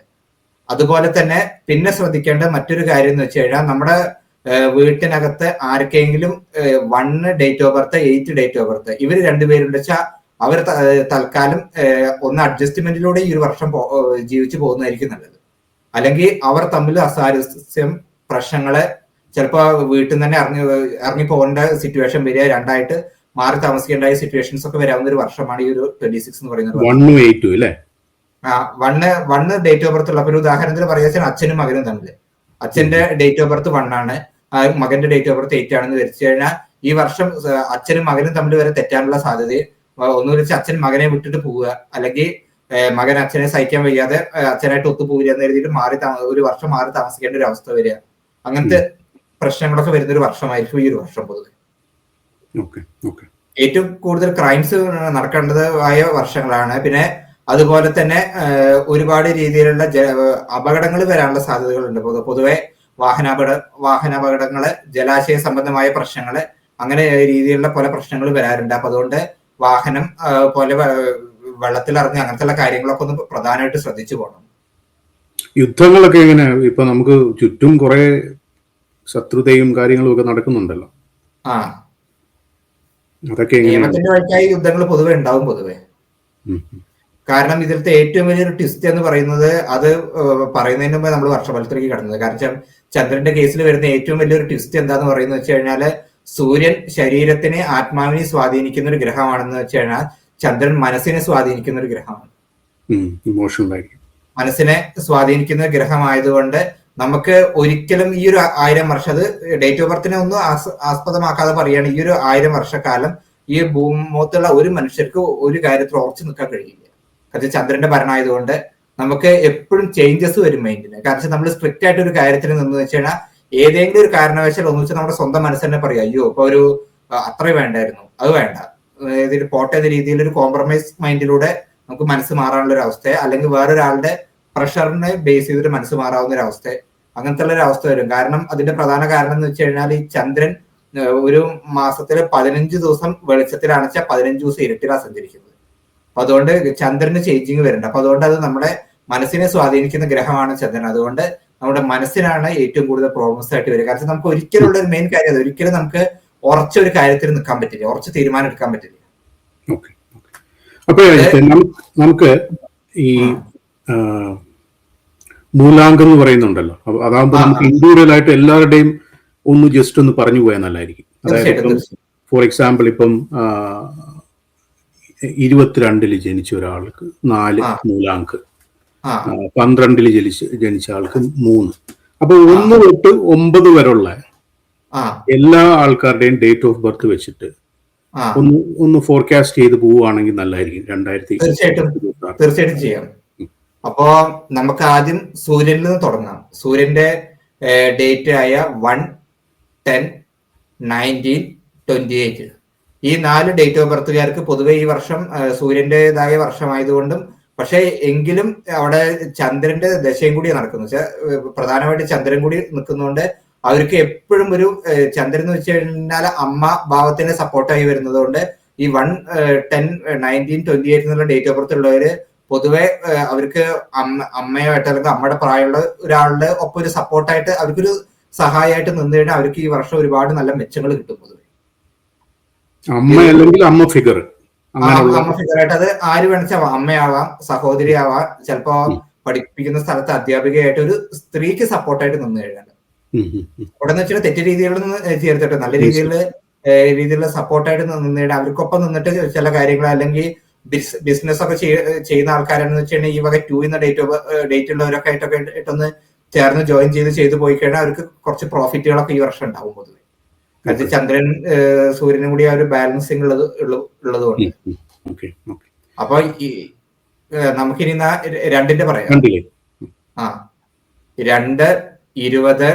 അതുപോലെ തന്നെ പിന്നെ ശ്രദ്ധിക്കേണ്ട മറ്റൊരു കാര്യം എന്ന് വെച്ച് കഴിഞ്ഞാൽ നമ്മുടെ വീട്ടിനകത്ത് ആർക്കെങ്കിലും 1 date of birth, 8 date of birth, ഇവർ രണ്ടുപേരുണ്ട് വെച്ചാൽ അവർ തൽക്കാലം ഒന്ന് അഡ്ജസ്റ്റ്മെന്റിലൂടെ ഈ ഒരു വർഷം ജീവിച്ചു പോകുന്നതായിരിക്കും നല്ലത്. അല്ലെങ്കിൽ അവർ തമ്മിൽ അസാരസ്യം, പ്രശ്നങ്ങള്, ചിലപ്പോ വീട്ടിൽ നിന്ന് തന്നെ ഇറങ്ങി പോകേണ്ട സിറ്റുവേഷൻ വരിക, രണ്ടായിട്ട് മാറി താമസിക്കേണ്ട സിറ്റുവേഷൻസ് ഒക്കെ വരാവുന്ന ഒരു വർഷമാണ് ഈ ഒരു 26 എന്ന് പറയുന്നത്. 1 ഡേറ്റ് ഓഫ് ബർത്ത് ഉള്ള ഒരു ഉദാഹരണത്തിന് പറയാൻ അച്ഛനും മകനും തമ്മിൽ, അച്ഛന്റെ ഡേറ്റ് ഓഫ് ബർത്ത് 1 ആണ്, മകന്റെ ഡേറ്റ് ഓഫ് ബർത്ത് 8 ആണെന്ന് വരച്ചു കഴിഞ്ഞാൽ ഈ വർഷം അച്ഛനും മകനും തമ്മിൽ വരെ തെറ്റാനുള്ള സാധ്യത. ഒന്ന് വെച്ച് അച്ഛൻ മകനെ വിട്ടിട്ട് പോവുക, അല്ലെങ്കിൽ മകൻ അച്ഛനെ സഹിക്കാൻ വയ്യാതെ അച്ഛനായിട്ട് ഒത്തുപോകില്ല എന്ന് എഴുതിയിട്ട് ഒരു വർഷം മാറി താമസിക്കേണ്ട ഒരു അവസ്ഥ വരിക. അങ്ങനത്തെ പ്രശ്നങ്ങളൊക്കെ വരുന്ന ഒരു വർഷമായിരിക്കും ഈ ഒരു വർഷം പൊതുവെ. ഏറ്റവും കൂടുതൽ ക്രൈംസ് നടക്കേണ്ടതായ വർഷങ്ങളാണ്. പിന്നെ അതുപോലെ തന്നെ ഒരുപാട് രീതിയിലുള്ള അപകടങ്ങൾ വരാനുള്ള സാധ്യതകളുണ്ട്. പൊതുവെ വാഹനാപകടങ്ങള്, ജലാശയ സംബന്ധമായ പ്രശ്നങ്ങള്, അങ്ങനെ രീതിയിലുള്ള പല പ്രശ്നങ്ങൾ വരാറുണ്ട്. അപ്പൊ അതുകൊണ്ട് വാഹനം പോലെ വെള്ളത്തിലിറങ്ങി അങ്ങനത്തെ കാര്യങ്ങളൊക്കെ ഒന്ന് പ്രധാനമായിട്ട് ശ്രദ്ധിച്ചു പോകണം. യുദ്ധങ്ങളൊക്കെ എങ്ങനെ? ഇപ്പൊ നമുക്ക് ചുറ്റും കുറെ ശത്രുതയും കാര്യങ്ങളും ഒക്കെ നടക്കുന്നുണ്ടല്ലോ. അതൊക്കെ നിയമത്തിന്റെ വഴിക്കായി യുദ്ധങ്ങൾ പൊതുവെ ഉണ്ടാവും പൊതുവെ. കാരണം ഇതിലത്തെ ഏറ്റവും വലിയൊരു ട്വിസ്റ്റ് എന്ന് പറയുന്നത്, അത് പറയുന്നതിന് മുമ്പ് നമ്മൾ വർഷഫലത്തിലേക്ക് കടന്നത്. കാരണം ചന്ദ്രന്റെ കേസിൽ വരുന്ന ഏറ്റവും വലിയൊരു ട്വിസ്റ്റ് എന്താന്ന് പറയുന്നത് വെച്ച് കഴിഞ്ഞാല്, സൂര്യൻ ശരീരത്തിനെ, ആത്മാവിനെ സ്വാധീനിക്കുന്ന ഒരു ഗ്രഹമാണെന്ന് വെച്ച് കഴിഞ്ഞാൽ ചന്ദ്രൻ മനസ്സിനെ സ്വാധീനിക്കുന്ന ഒരു ഗ്രഹമാണ്. മനസ്സിനെ സ്വാധീനിക്കുന്ന ഗ്രഹമായതുകൊണ്ട് നമുക്ക് ഒരിക്കലും ഈ ഒരു 1000 വർഷം, അത് ഡേറ്റ് ഓഫ് ബർത്തിനെ ഒന്നും ആസ്പദമാക്കാതെ പറയുകയാണ്, ഈ ഒരു 1000 വർഷക്കാലം ഈ ഭൂമുഖത്തുള്ള ഒരു മനുഷ്യർക്ക് ഒരു കാര്യത്തിൽ ഉറച്ചു നിൽക്കാൻ കഴിയില്ല. കാരണം ചന്ദ്രന്റെ ഭരണമായതുകൊണ്ട് നമുക്ക് എപ്പോഴും ചേഞ്ചസ് വരും മൈൻഡിന്. കാരണം നമ്മൾ സ്ട്രിക്റ്റ് ആയിട്ട് ഒരു കാര്യത്തിൽ നിന്ന് വെച്ച് കഴിഞ്ഞാൽ ഏതെങ്കിലും ഒരു കാരണവശാൽ ഒന്ന് വെച്ചാൽ നമ്മുടെ സ്വന്തം മനസ്സ് തന്നെ പറയാം, അയ്യോ ഇപ്പൊ ഒരു അത്ര വേണ്ടായിരുന്നു, അത് വേണ്ട, പോട്ടെ എന്ന രീതിയിൽ ഒരു കോംപ്രമൈസ് മൈൻഡിലൂടെ നമുക്ക് മനസ്സ് മാറാനുള്ള ഒരു അവസ്ഥ, അല്ലെങ്കിൽ വേറൊരാളുടെ പ്രഷറിനെ ബേസ് ചെയ്തിട്ട് മനസ്സ് മാറാവുന്ന ഒരു അവസ്ഥ, അങ്ങനത്തെ ഉള്ള ഒരു അവസ്ഥ വരും. കാരണം അതിന്റെ പ്രധാന കാരണം എന്ന് വെച്ച് കഴിഞ്ഞാൽ ഈ ചന്ദ്രൻ ഒരു മാസത്തില് 15 ദിവസം വെളിച്ചത്തിലാണ് വെച്ചാൽ 15 ദിവസം ഇരുട്ടിലാണ് സഞ്ചരിക്കുന്നത്. അപ്പൊ അതുകൊണ്ട് ചന്ദ്രന് ചേഞ്ചിങ് വരുന്നുണ്ട്. അപ്പൊ അതുകൊണ്ട് അത് നമ്മുടെ മനസ്സിനെ സ്വാധീനിക്കുന്ന ഗ്രഹമാണ് ചന്ദ്രൻ. അതുകൊണ്ട് നമ്മുടെ മനസ്സിനാണ് ഏറ്റവും കൂടുതൽ പ്രോബ്ലംസ് ആയിട്ട് വരിക. കാരണം നമുക്ക് ഒരിക്കലും ഉള്ള ഒരു മെയിൻ കാര്യം അത്, ഒരിക്കലും നമുക്ക് ഉറച്ചൊരു കാര്യത്തിൽ നിൽക്കാൻ പറ്റില്ല, ഉറച്ച് തീരുമാനം എടുക്കാൻ പറ്റില്ല. അപ്പൊ നമുക്ക് ഈ മൂലാങ്കം എന്ന് പറയുന്നുണ്ടല്ലോ, അതാകുമ്പോൾ നമുക്ക് ഇൻഡിവിജ്വൽ ആയിട്ട് എല്ലാവരുടെയും ഒന്ന് ജസ്റ്റ് ഒന്ന് പറഞ്ഞു പോയാൽ നല്ലതായിരിക്കും. അതായത് ഫോർ എക്സാമ്പിൾ ഇപ്പം 22 ജനിച്ച ഒരാൾക്ക് 4 മൂലാങ്ക്, 12 ജനിച്ച ആൾക്ക് 3. അപ്പൊ 1 തൊട്ട് 9 വരെയുള്ള എല്ലാ ആൾക്കാരുടെയും ഡേറ്റ് ഓഫ് ബർത്ത് വെച്ചിട്ട് ഒന്ന് ഫോർകാസ്റ്റ് ചെയ്ത് പോവുകയാണെങ്കിൽ നല്ലതായിരിക്കും. 2026 തീർച്ചയായിട്ടും ചെയ്യാം. അപ്പോ നമുക്ക് ആദ്യം സൂര്യനിൽ നിന്ന് തുടങ്ങാം. സൂര്യന്റെ ഡേറ്റ് ആയ 1, 10, 19, 28 ഈ 4 ഡേറ്റ് ഓഫ് ബർത്തുകാർക്ക് പൊതുവെ ഈ വർഷം സൂര്യന്റേതായ വർഷമായതുകൊണ്ടും, പക്ഷെ എങ്കിലും അവിടെ ചന്ദ്രന്റെ ദശയും കൂടി നടക്കുന്നു. പ്രധാനമായിട്ട് ചന്ദ്രൻ കൂടി നിൽക്കുന്നതുകൊണ്ട് അവർക്ക് എപ്പോഴും ഒരു ചന്ദ്രൻ എന്ന് വെച്ച് കഴിഞ്ഞാൽ അമ്മ ഭാവത്തിന് സപ്പോർട്ടായി വരുന്നത് കൊണ്ട് ഈ 1, 10, 19, 28 എന്നുള്ള ഡേറ്റ് ഓഫ് ബർത്ത് ഉള്ളവര് പൊതുവെ അവർക്ക് അമ്മയായിട്ട് അല്ലെങ്കിൽ അമ്മയുടെ പ്രായമുള്ള ഒരാളുടെ ഒപ്പം ഒരു സപ്പോർട്ടായിട്ട് അവർക്കൊരു സഹായമായിട്ട് നിന്ന് കഴിഞ്ഞാൽ അവർക്ക് ഈ വർഷം ഒരുപാട് നല്ല മെച്ചങ്ങൾ കിട്ടും. പൊതുവെ അമ്മ അല്ലെങ്കിൽ അമ്മ ഫിഗർ ആയിട്ട് അത് ആര് വേണിച്ചാൽ അമ്മയാവാം, സഹോദരിയാവാം, ചിലപ്പോ പഠിപ്പിക്കുന്ന സ്ഥലത്ത് അധ്യാപികയായിട്ട് ഒരു സ്ത്രീക്ക് സപ്പോർട്ടായിട്ട് നിന്ന് കഴിഞ്ഞാൽ അവിടെ എന്ന് വെച്ചാൽ തെറ്റ് രീതികളൊന്നും ചേർത്തിട്ട് നല്ല രീതിയിലുള്ള സപ്പോർട്ടായിട്ട് നിന്ന് കഴിഞ്ഞാൽ അവർക്കൊപ്പം നിന്നിട്ട് ചില കാര്യങ്ങൾ, അല്ലെങ്കിൽ ബിസിനസ് ഒക്കെ ചെയ്യുന്ന ആൾക്കാരെന്ന് വെച്ച് കഴിഞ്ഞാൽ ഈ വക 2 എന്ന ഡേറ്റ് ഉള്ളവരൊക്കെ ആയിട്ടൊക്കെ ഇട്ടൊന്ന് ചേർന്ന് ജോയിൻ ചെയ്ത് പോയി കഴിഞ്ഞാൽ അവർക്ക് കുറച്ച് പ്രോഫിറ്റുകളൊക്കെ ഈ വർഷം ഉണ്ടാവും പൊതുവെ. കാരണം ചന്ദ്രൻ സൂര്യനും കൂടി ആ ഒരു ബാലൻസിങ് ഉള്ളതുകൊണ്ട്. അപ്പൊ ഈ നമുക്കിനി 2ന്റെ പറയാം. 2, 20,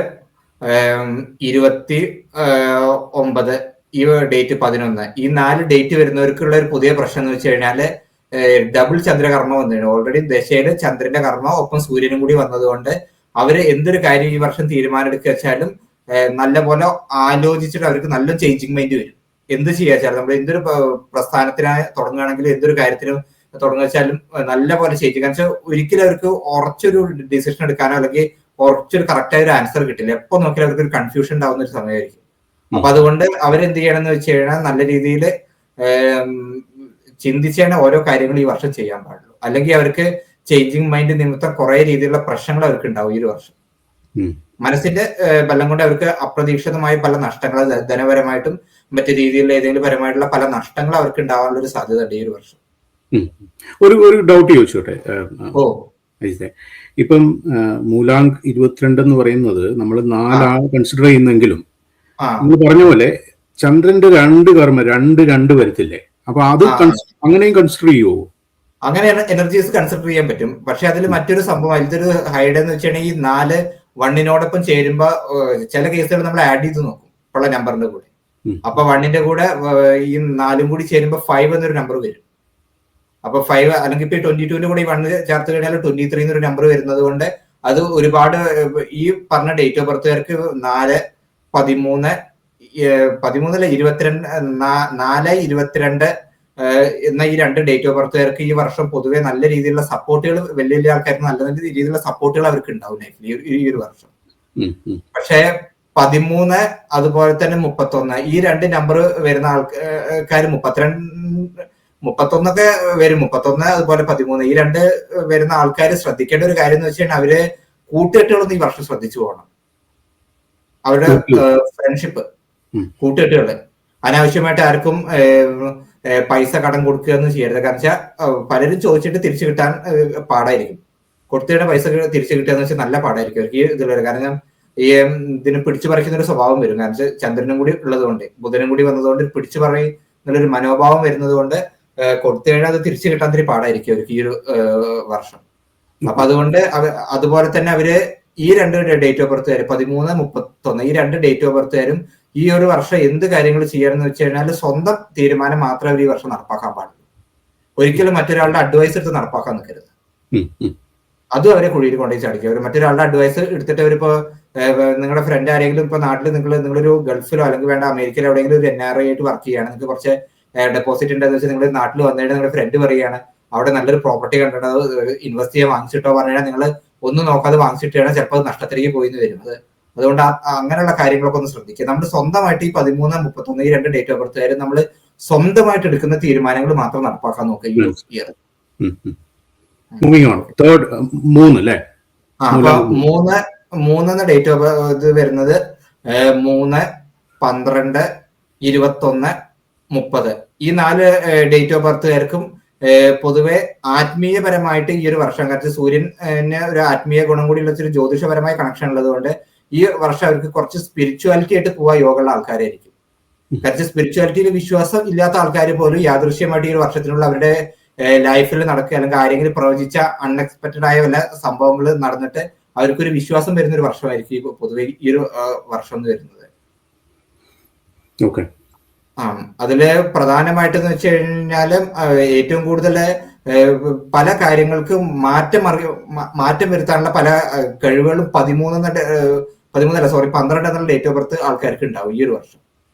29, ഈ ഡേറ്റ് 11, ഈ 4 ഡേറ്റ് വരുന്നവർക്കുള്ള ഒരു പുതിയ പ്രശ്നം എന്ന് വെച്ച് കഴിഞ്ഞാല് ഡബിൾ ചന്ദ്രകർമ്മ വന്നിട്ടുണ്ട്. ഓൾറെഡി ദശയില് ചന്ദ്രന്റെ കർമ്മ ഒപ്പം സൂര്യനും കൂടി വന്നതുകൊണ്ട് അവര് എന്തൊരു കാര്യം ഈ വർഷം തീരുമാനം എടുക്കുക വെച്ചാലും നല്ലപോലെ ആലോചിച്ചിട്ട് അവർക്ക് നല്ല ചേഞ്ചിങ് മൈൻഡ് വരും. എന്ത് ചെയ്യാ വെച്ചാൽ നമ്മൾ എന്തൊരു പ്രസ്ഥാനത്തിനായി തുടങ്ങുകയാണെങ്കിലും എന്തൊരു കാര്യത്തിനും തുടങ്ങുക വെച്ചാലും നല്ല പോലെ ചേഞ്ച്. കാരണം വെച്ചാൽ ഒരിക്കലും അവർക്ക് ഉറച്ചൊരു ഡിസിഷൻ എടുക്കാനോ അല്ലെങ്കിൽ ഉറച്ചൊരു കറക്റ്റായ ഒരു ആൻസർ കിട്ടില്ല. എപ്പോ നോക്കിയാലും അവർക്ക് ഒരു കൺഫ്യൂഷൻ ഉണ്ടാവുന്ന ഒരു സമയമായിരിക്കും. അപ്പൊ അതുകൊണ്ട് അവരെന്ത് ചെയ്യണമെന്ന് വെച്ച് കഴിഞ്ഞാൽ നല്ല രീതിയിൽ ചിന്തിച്ചാണ് ഓരോ കാര്യങ്ങളും ഈ വർഷം ചെയ്യാൻ പാടുള്ളൂ. അല്ലെങ്കിൽ അവർക്ക് ചേഞ്ചിങ് മൈൻഡ് നിമിത്തം കുറെ രീതിയിലുള്ള പ്രശ്നങ്ങൾ അവർക്ക് ഉണ്ടാവും ഈ ഒരു വർഷം. മനസ്സിന്റെ ബലം കൊണ്ട് അവർക്ക് അപ്രതീക്ഷിതമായ പല നഷ്ടങ്ങൾ, ധനപരമായിട്ടും മറ്റു രീതിയിലുള്ള ഏതെങ്കിലും പരമായിട്ടുള്ള പല നഷ്ടങ്ങൾ അവർക്ക് ഉണ്ടാവാനുള്ള ഒരു സാധ്യത ഉണ്ട് ഈ ഒരു വർഷം. ഒരു ഡൗട്ട് ചോദിച്ചോട്ടെ. ഇപ്പം മൂലാങ്ക് 22 എന്ന് പറയുന്നത് നമ്മൾ 4 കൺസിഡർ ചെയ്യുന്നെങ്കിലും നിങ്ങൾ പറഞ്ഞ പോലെ ചന്ദ്രന്റെ 2 കർമ്മ 2 വരത്തില്ലേ? അപ്പൊ അത് അങ്ങനെയും കൺസിഡർ ചെയ്യുമോ? അങ്ങനെ എനർജീസ് കൺസിഡർ ചെയ്യാൻ പറ്റും. പക്ഷെ അതിൽ മറ്റൊരു സംഭവം, അതിലൊരു ഹൈഡ് എന്ന് വെച്ചിട്ടുണ്ടെങ്കിൽ ഈ 4 1 ചേരുമ്പോ ചില കേസുകൾ നമ്മൾ ആഡ് ചെയ്ത് നോക്കും ഉള്ള നമ്പറിന്റെ കൂടെ. അപ്പൊ 1 കൂടെ ഈ 4 കൂടി ചേരുമ്പോ 5 എന്നൊരു നമ്പർ വരും. അപ്പൊ 5 അല്ലെങ്കിൽ ഇപ്പൊ 22 കൂടെ ഈ 1 ചേർത്ത് കഴിഞ്ഞാൽ 23 എന്നൊരു നമ്പർ വരുന്നത് കൊണ്ട് അത് ഒരുപാട് ഈ പറഞ്ഞ ഡേറ്റ് ഓഫ് ബർത്തുകാർക്ക് 4, 13, 22, 4, 22 എന്ന ഈ 2 ഡേറ്റ് ഓഫ് ബർത്തുകാർക്ക് ഈ വർഷം പൊതുവെ നല്ല രീതിയിലുള്ള സപ്പോർട്ടുകൾ, വലിയ വലിയ ആൾക്കാർക്ക് നല്ല നല്ല രീതിയിലുള്ള സപ്പോർട്ടുകൾ അവർക്ക് ഉണ്ടാവും ലൈഫിൽ ഈ ഒരു വർഷം. പക്ഷെ 13 അതുപോലെ തന്നെ 31 ഈ 2 നമ്പർ വരുന്ന ആൾക്കാർ 31 വരും. 31 അതുപോലെ 13 ഈ 2 വരുന്ന ആൾക്കാർ ശ്രദ്ധിക്കേണ്ട ഒരു കാര്യം എന്ന് വെച്ച് കഴിഞ്ഞാൽ അവര് കൂട്ടുകെട്ടുകളൊന്നും ഈ വർഷം ശ്രദ്ധിച്ചു പോകണം. അവരുടെ ഫ്രണ്ട്ഷിപ്പ്, കൂട്ടുകെട്ടുകള് അനാവശ്യമായിട്ട് ആർക്കും പൈസ കടം കൊടുക്കുക എന്ന് ചെയ്യരുത്. കാരണം വെച്ചാൽ പലരും ചോദിച്ചിട്ട് തിരിച്ചു കിട്ടാൻ പാടായിരിക്കും. കൊടുത്തിട്ട് പൈസ തിരിച്ചു കിട്ടുക എന്ന് വെച്ചാൽ നല്ല പാടായിരിക്കും അവർക്ക് ഇതിലുള്ളത്. കാരണം ഈ ഇതിന് പിടിച്ചു പറിക്കുന്ന ഒരു സ്വഭാവം വരും. കാരണം വെച്ചാൽ ചന്ദ്രനും കൂടി ഉള്ളതുകൊണ്ട്, ബുധനും കൂടി വന്നതുകൊണ്ട് പിടിച്ചു പറയുന്നൊരു മനോഭാവം വരുന്നത് കൊണ്ട് കൊടുത്തു കഴിഞ്ഞാൽ അത് തിരിച്ചു കിട്ടാൻ ഇത്തിരി പാടായിരിക്കും അവർക്ക് ഈ ഒരു വർഷം. അപ്പൊ അതുകൊണ്ട് അതുപോലെ തന്നെ അവര് ഈ 2 ഡേറ്റ് ഓഫ് ബർത്തുകാർ 13, 31 ഈ 2 ഡേറ്റ് ഓഫ് ബർത്തുകാരും ഈ ഒരു വർഷം എന്ത് കാര്യങ്ങൾ ചെയ്യണമെന്ന് വെച്ച് കഴിഞ്ഞാൽ സ്വന്തം തീരുമാനം മാത്രമേ അവർ ഈ വർഷം നടപ്പാക്കാൻ പാടുള്ളൂ. ഒരിക്കലും മറ്റൊരാളുടെ അഡ്വൈസ് എടുത്ത് നടപ്പാക്കാൻ നിൽക്കരുത്. അതും അവരെ കുഴിയിൽ കൊണ്ടുപോയി ചടിക്കുക. അവർ മറ്റൊരാളുടെ അഡ്വൈസ് എടുത്തിട്ട് അവരിപ്പോ നിങ്ങളുടെ ഫ്രണ്ട് ആരെങ്കിലും ഇപ്പൊ നാട്ടിൽ നിങ്ങളൊരു ഗൾഫിലോ അല്ലെങ്കിൽ വേണ്ട അമേരിക്കയിലോ എവിടെയെങ്കിലും ഒരു NRI ആയിട്ട് വർക്ക് ചെയ്യുകയാണ്, നിങ്ങൾക്ക് കുറച്ച് ഡെപ്പോസിറ്റ് ഉണ്ടെന്ന് വെച്ചാൽ നിങ്ങൾ നാട്ടിൽ വന്നിട്ട് നിങ്ങളുടെ ഫ്രണ്ട് പറയുകയാണ് അവിടെ നല്ലൊരു പ്രോപ്പർട്ടി കണ്ടിട്ട് അത് ഇൻവെസ്റ്റ് ചെയ്യാൻ വാങ്ങിച്ചിട്ടോ പറഞ്ഞാൽ നിങ്ങൾ ഒന്നും നോക്കാതെ വാങ്ങിച്ചിട്ടാണ് ചിലപ്പോൾ അത് നഷ്ടത്തിലേക്ക് പോയി വരുന്നത്. അതുകൊണ്ട് അങ്ങനെയുള്ള കാര്യങ്ങളൊക്കെ ഒന്ന് ശ്രദ്ധിക്കുക. നമ്മൾ സ്വന്തമായിട്ട് ഈ 13, 31 ഈ 2 ഡേറ്റ് ഓഫ് ബർത്തുകാർ നമ്മൾ സ്വന്തമായിട്ട് എടുക്കുന്ന തീരുമാനങ്ങൾ മാത്രം നടപ്പാക്കാൻ നോക്കുക ഈ ഇയർ. 3 ഡേറ്റ് ഓഫ് ഇത് വരുന്നത് 3, 12, 21, 30 ഈ 4 ഡേറ്റ് ഓഫ് ബർത്തുകാർക്കും പൊതുവെ ആത്മീയപരമായിട്ട് ഈ ഒരു വർഷം, കാരണം സൂര്യന് ഒരു ആത്മീയ ഗുണം കൂടി ഉള്ള ഒരു ജ്യോതിഷപരമായ കണക്ഷൻ ഉള്ളത് കൊണ്ട് ഈ വർഷം അവർക്ക് കുറച്ച് സ്പിരിച്വാലിറ്റി ആയിട്ട് പോവാൻ യോഗമുള്ള ആൾക്കാരായിരിക്കും. കാരണം സ്പിരിച്വാലിറ്റിയിൽ വിശ്വാസം ഇല്ലാത്ത ആൾക്കാർ പോലും യാദൃശ്യമായിട്ട് ഈ ഒരു വർഷത്തിനുള്ള അവരുടെ ലൈഫിൽ നടക്കുക അല്ലെങ്കിൽ ആരെങ്കിലും പ്രവചിച്ച അൺഎക്സ്പെക്ടഡ് ആയ വല്ല സംഭവങ്ങൾ നടന്നിട്ട് അവർക്കൊരു വിശ്വാസം വരുന്ന ഒരു വർഷമായിരിക്കും പൊതുവെ ഈ ഒരു വർഷം എന്ന് വരുന്നത്. അതില് പ്രധാനമായിട്ടെന്ന് വെച്ച് കഴിഞ്ഞാല് ഏറ്റവും കൂടുതൽ പല കാര്യങ്ങൾക്കും മാറ്റം വരുത്താനുള്ള പല കഴിവുകളും 12 എന്നുള്ള ഡേറ്റ് ഓഫ് ബർത്ത് ആൾക്കാർക്ക് ഉണ്ടാവും ഈ ഒരു വർഷം.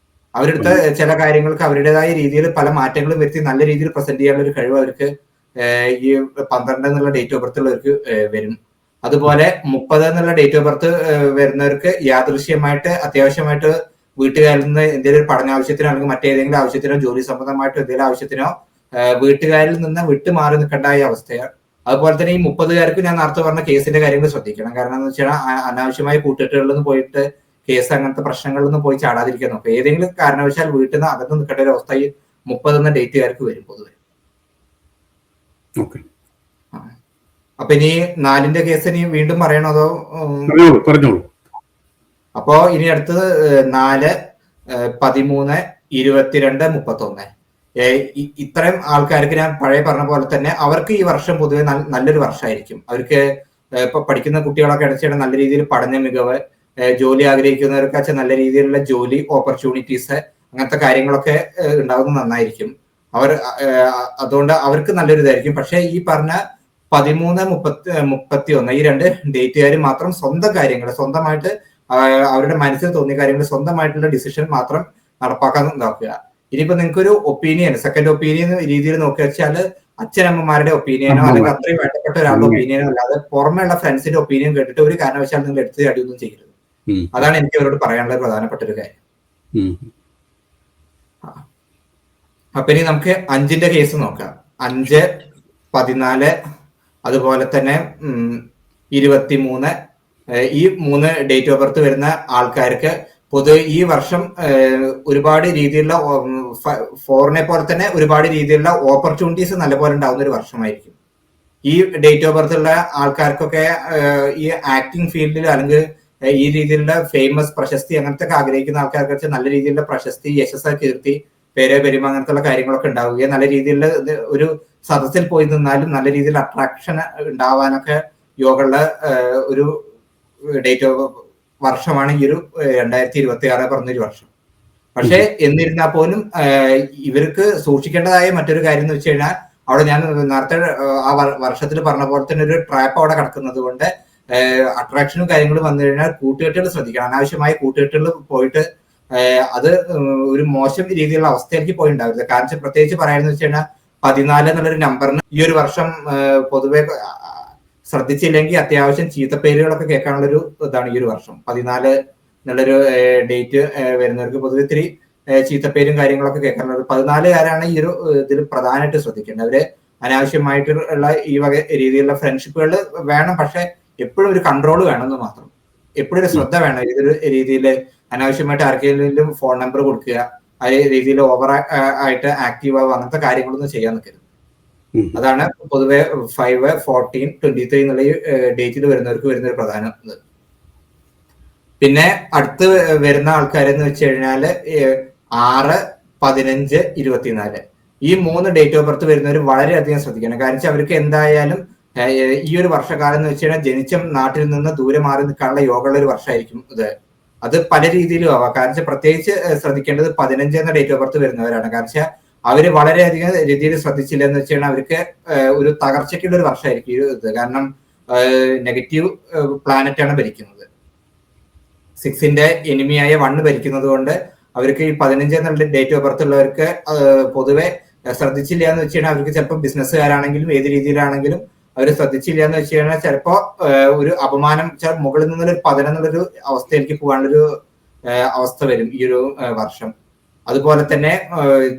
അവരെടുത്ത ചില കാര്യങ്ങൾക്ക് അവരുടേതായ രീതിയിൽ പല മാറ്റങ്ങളും വരുത്തി നല്ല രീതിയിൽ പ്രസന്റ് ചെയ്യാനുള്ള ഒരു കഴിവ് അവർക്ക് ഈ 12 എന്നുള്ള ഡേറ്റ് ഓഫ് ബർത്ത് ഉള്ളവർക്ക് വരും. അതുപോലെ 30 എന്നുള്ള ഡേറ്റ് ഓഫ് ബർത്ത് വരുന്നവർക്ക് യാദൃശ്യമായിട്ട് അത്യാവശ്യമായിട്ട് വീട്ടുകാരിൽ നിന്ന് എന്തെങ്കിലും ഒരു പഠനാവശ്യത്തിനോ അല്ലെങ്കിൽ മറ്റേതെങ്കിലും ആവശ്യത്തിനോ ജോലി സംബന്ധമായിട്ടോ എന്തെങ്കിലും ആവശ്യത്തിനോ വീട്ടുകാരിൽ നിന്ന് വിട്ടുമാറി നിൽക്കേണ്ടായ അവസ്ഥയാണ്. അതുപോലെ തന്നെ ഈ 30കാർക്ക് ഞാൻ നേരത്തെ പറഞ്ഞ കേസിന്റെ കാര്യങ്ങൾ ശ്രദ്ധിക്കണം. കാരണം എന്ന് വെച്ചാൽ അനാവശ്യമായ കൂട്ടുകെട്ടുകളിൽ നിന്ന് പോയിട്ട് കേസ് അങ്ങനത്തെ പ്രശ്നങ്ങളിൽ നിന്ന് പോയി ചാടാതിരിക്കാൻ നോക്കുക. ഏതെങ്കിലും കാരണവശാൽ വീട്ടിൽ നിന്ന് അകന്ന് നിൽക്കേണ്ട ഒരു അവസ്ഥ ഈ 30 എന്ന ഡേറ്റുകാർക്ക് വരും പൊതുവെ. അപ്പൊ ഇനി 4ന്റെ കേസ് ഇനി വീണ്ടും പറയണോ അതോ? പറഞ്ഞോളൂ. അപ്പോ ഇനി അടുത്തത് 4, 13, 22, 31 ഇത്രയും ആൾക്കാർക്ക് ഞാൻ പഴയ പറഞ്ഞ പോലെ തന്നെ അവർക്ക് ഈ വർഷം പൊതുവെ നല്ലൊരു വർഷമായിരിക്കും. അവർക്ക് ഇപ്പൊ പഠിക്കുന്ന കുട്ടികളൊക്കെ അടച്ചിട്ട് നല്ല രീതിയിൽ പഠന മികവ്, ജോലി ആഗ്രഹിക്കുന്നവർക്ക് വെച്ചാൽ നല്ല രീതിയിലുള്ള ജോലി ഓപ്പർച്യൂണിറ്റീസ്, അങ്ങനത്തെ കാര്യങ്ങളൊക്കെ ഉണ്ടാകുന്നത് നന്നായിരിക്കും. അതുകൊണ്ട് അവർക്ക് നല്ലൊരു ഇതായിരിക്കും. പക്ഷെ ഈ പറഞ്ഞ 13, 31 ഈ 2 ഡേറ്റുകാർ മാത്രം സ്വന്തം കാര്യങ്ങൾ, സ്വന്തമായിട്ട് അവരുടെ മനസ്സിൽ തോന്നിയ കാര്യങ്ങൾ, സ്വന്തമായിട്ടുള്ള ഡിസിഷൻ മാത്രം നടപ്പാക്കാൻ നോക്കുക. ഇനിയിപ്പോ നിങ്ങൾക്കൊരു ഒപ്പീനിയൻ, സെക്കൻഡ് ഒപ്പീനിയൻ രീതിയിൽ നോക്കുക വെച്ചാൽ അച്ഛനമ്മമാരുടെ ഒപ്പീനിയനോ അല്ലെങ്കിൽ അത്രയും വേണ്ടപ്പെട്ട ഒരാളുടെ ഒപ്പീനിയനോ അല്ലാതെ പുറമെയുള്ള ഫ്രണ്ട്സിന്റെ ഒപ്പീനിയൻ കേട്ടിട്ട് ഒരു കാരണവശാലും നിങ്ങൾ എടുത്ത് അടിയൊന്നും ചെയ്യരുത്. അതാണ് എനിക്ക് അവരോട് പറയാനുള്ള പ്രധാനപ്പെട്ട ഒരു കാര്യം. അപ്പൊ ഇനി നമുക്ക് 5ന്റെ കേസ് നോക്കാം. 5, 14, അതുപോലെ തന്നെ 23, ഈ 3 ഡേറ്റ് ഓഫ് ബർത്ത് വരുന്ന ആൾക്കാർക്ക് പൊതുവെ ഈ വർഷം ഒരുപാട് രീതിയിലുള്ള ഫോറിനെ പോലെ തന്നെ ഒരുപാട് രീതിയിലുള്ള ഓപ്പർച്യൂണിറ്റീസ് നല്ലപോലെ ഉണ്ടാവുന്ന ഒരു വർഷമായിരിക്കും. ഈ ഡേറ്റ് ഓഫ് ബർത്ത് ഉള്ള ആൾക്കാർക്കൊക്കെ ഈ ആക്ടിങ് ഫീൽഡിൽ അല്ലെങ്കിൽ ഈ രീതിയിലുള്ള ഫേമസ് പ്രശസ്തി അങ്ങനത്തെ ഒക്കെ ആഗ്രഹിക്കുന്ന ആൾക്കാർക്ക് വെച്ചാൽ നല്ല രീതിയിലുള്ള പ്രശസ്തി, യശസ്, കീർത്തി, പേര്, പെരുമ അങ്ങനത്തെ കാര്യങ്ങളൊക്കെ ഉണ്ടാവുകയും നല്ല രീതിയിലുള്ള ഒരു സദസ്സിൽ പോയി നിന്നാലും നല്ല രീതിയിൽ അട്രാക്ഷൻ ഉണ്ടാവാനൊക്കെ യോഗമുള്ള ഒരു ഡേറ്റ് ഓഫ് വർഷമാണ് ഈ ഒരു 2026 പറഞ്ഞൊരു വർഷം. പക്ഷെ എന്നിരുന്നാൽ പോലും ഇവർക്ക് സൂക്ഷിക്കേണ്ടതായ മറ്റൊരു കാര്യം എന്ന് വെച്ച് കഴിഞ്ഞാൽ അവിടെ ഞാൻ നേരത്തെ ആ വർഷത്തിൽ പറഞ്ഞ പോലെ തന്നെ ഒരു ട്രാപ്പ് അവിടെ കിടക്കുന്നത് കൊണ്ട് അട്രാക്ഷനും കാര്യങ്ങളും വന്നു കഴിഞ്ഞാൽ കൂട്ടുകെട്ടുകൾ ശ്രദ്ധിക്കണം. അനാവശ്യമായ കൂട്ടുകെട്ടുകൾ പോയിട്ട് അത് ഒരു മോശം രീതിയിലുള്ള അവസ്ഥയിലേക്ക് പോയി ഉണ്ടാവില്ല. കാരണം പ്രത്യേകിച്ച് പറയാന്ന് വെച്ച് കഴിഞ്ഞാൽ 14 എന്നുള്ളൊരു നമ്പറിന് ഈ ഒരു വർഷം പൊതുവെ ശ്രദ്ധിച്ചില്ലെങ്കിൽ അത്യാവശ്യം ചീത്തപ്പേരുകളൊക്കെ കേൾക്കാനുള്ളൊരു ഇതാണ് ഈ ഒരു വർഷം. 14 എന്നുള്ളൊരു ഡേറ്റ് വരുന്നവർക്ക് പൊതുവെ ഇത്തിരി ചീത്തപ്പേരും കാര്യങ്ങളൊക്കെ കേൾക്കാനുള്ളത്. 14കാരാണ് ഈ ഒരു ഇതിൽ പ്രധാനമായിട്ട് ശ്രദ്ധിക്കേണ്ടത്. അവര് അനാവശ്യമായിട്ടുള്ള ഈ വക രീതിയിലുള്ള ഫ്രണ്ട്ഷിപ്പുകൾ വേണം, പക്ഷെ എപ്പോഴും ഒരു കൺട്രോൾ വേണമെന്ന് മാത്രം. എപ്പോഴും ഒരു ശ്രദ്ധ വേണം. ഏതൊരു രീതിയിൽ അനാവശ്യമായിട്ട് ആർക്കെങ്കിലും ഫോൺ നമ്പർ കൊടുക്കുക, ആ രീതിയിൽ ഓവർ ആയിട്ട് ആക്റ്റീവ് ആവുക, അങ്ങനത്തെ കാര്യങ്ങളൊന്നും ചെയ്യാൻ നിൽക്കരുത്. അതാണ് പൊതുവെ 5, 14, 23 എന്നുള്ള ഡേറ്റിൽ വരുന്നവർക്ക് വരുന്ന ഒരു പ്രധാന ഇത്. പിന്നെ അടുത്ത് വരുന്ന ആൾക്കാരെന്ന് വെച്ച് കഴിഞ്ഞാല് 6, 15, 24 ഈ 3 ഡേറ്റ് ഓഫ് ബർത്ത് വരുന്നവർ വളരെയധികം ശ്രദ്ധിക്കണം. കാരണം അവർക്ക് എന്തായാലും ഈ ഒരു വർഷക്കാലം എന്ന് വെച്ച് കഴിഞ്ഞാൽ ജനിച്ച നാട്ടിൽ നിന്ന് ദൂരെ മാറി നിൽക്കാനുള്ള യോഗമുള്ള ഒരു വർഷമായിരിക്കും ഇത്. അത് പല രീതിയിലും ആവാം. കാരണം പ്രത്യേകിച്ച് ശ്രദ്ധിക്കേണ്ടത് 15 എന്ന ഡേറ്റ് ഓഫ് ബർത്ത് വരുന്നവരാണ്. കാരണം അവര് വളരെയധികം രീതിയിൽ ശ്രദ്ധിച്ചില്ല എന്ന് വെച്ച് കഴിഞ്ഞാൽ അവർക്ക് ഒരു തകർച്ചയ്ക്കുള്ള ഒരു വർഷമായിരിക്കും ഇത്. കാരണം നെഗറ്റീവ് പ്ലാനറ്റ് ആണ് ഭരിക്കുന്നത്. 6ന്റെ എനിമിയായ 1 ഭരിക്കുന്നത് കൊണ്ട് അവർക്ക് ഈ 15 എന്നുള്ള ഡേറ്റ് ഓഫ് ബർത്ത് ഉള്ളവർക്ക് പൊതുവെ ശ്രദ്ധിച്ചില്ല എന്ന് വെച്ച് കഴിഞ്ഞാൽ അവർക്ക് ചിലപ്പോൾ ബിസിനസ്സുകാരാണെങ്കിലും ഏത് രീതിയിലാണെങ്കിലും അവർ ശ്രദ്ധിച്ചില്ല എന്ന് വെച്ച് കഴിഞ്ഞാൽ ചിലപ്പോ ഒരു അപമാനം, മുകളിൽ നിന്നൊരു പതനം എന്നുള്ളൊരു അവസ്ഥയിലേക്ക് പോകാനുള്ളൊരു അവസ്ഥ വരും ഈ ഒരു വർഷം. അതുപോലെ തന്നെ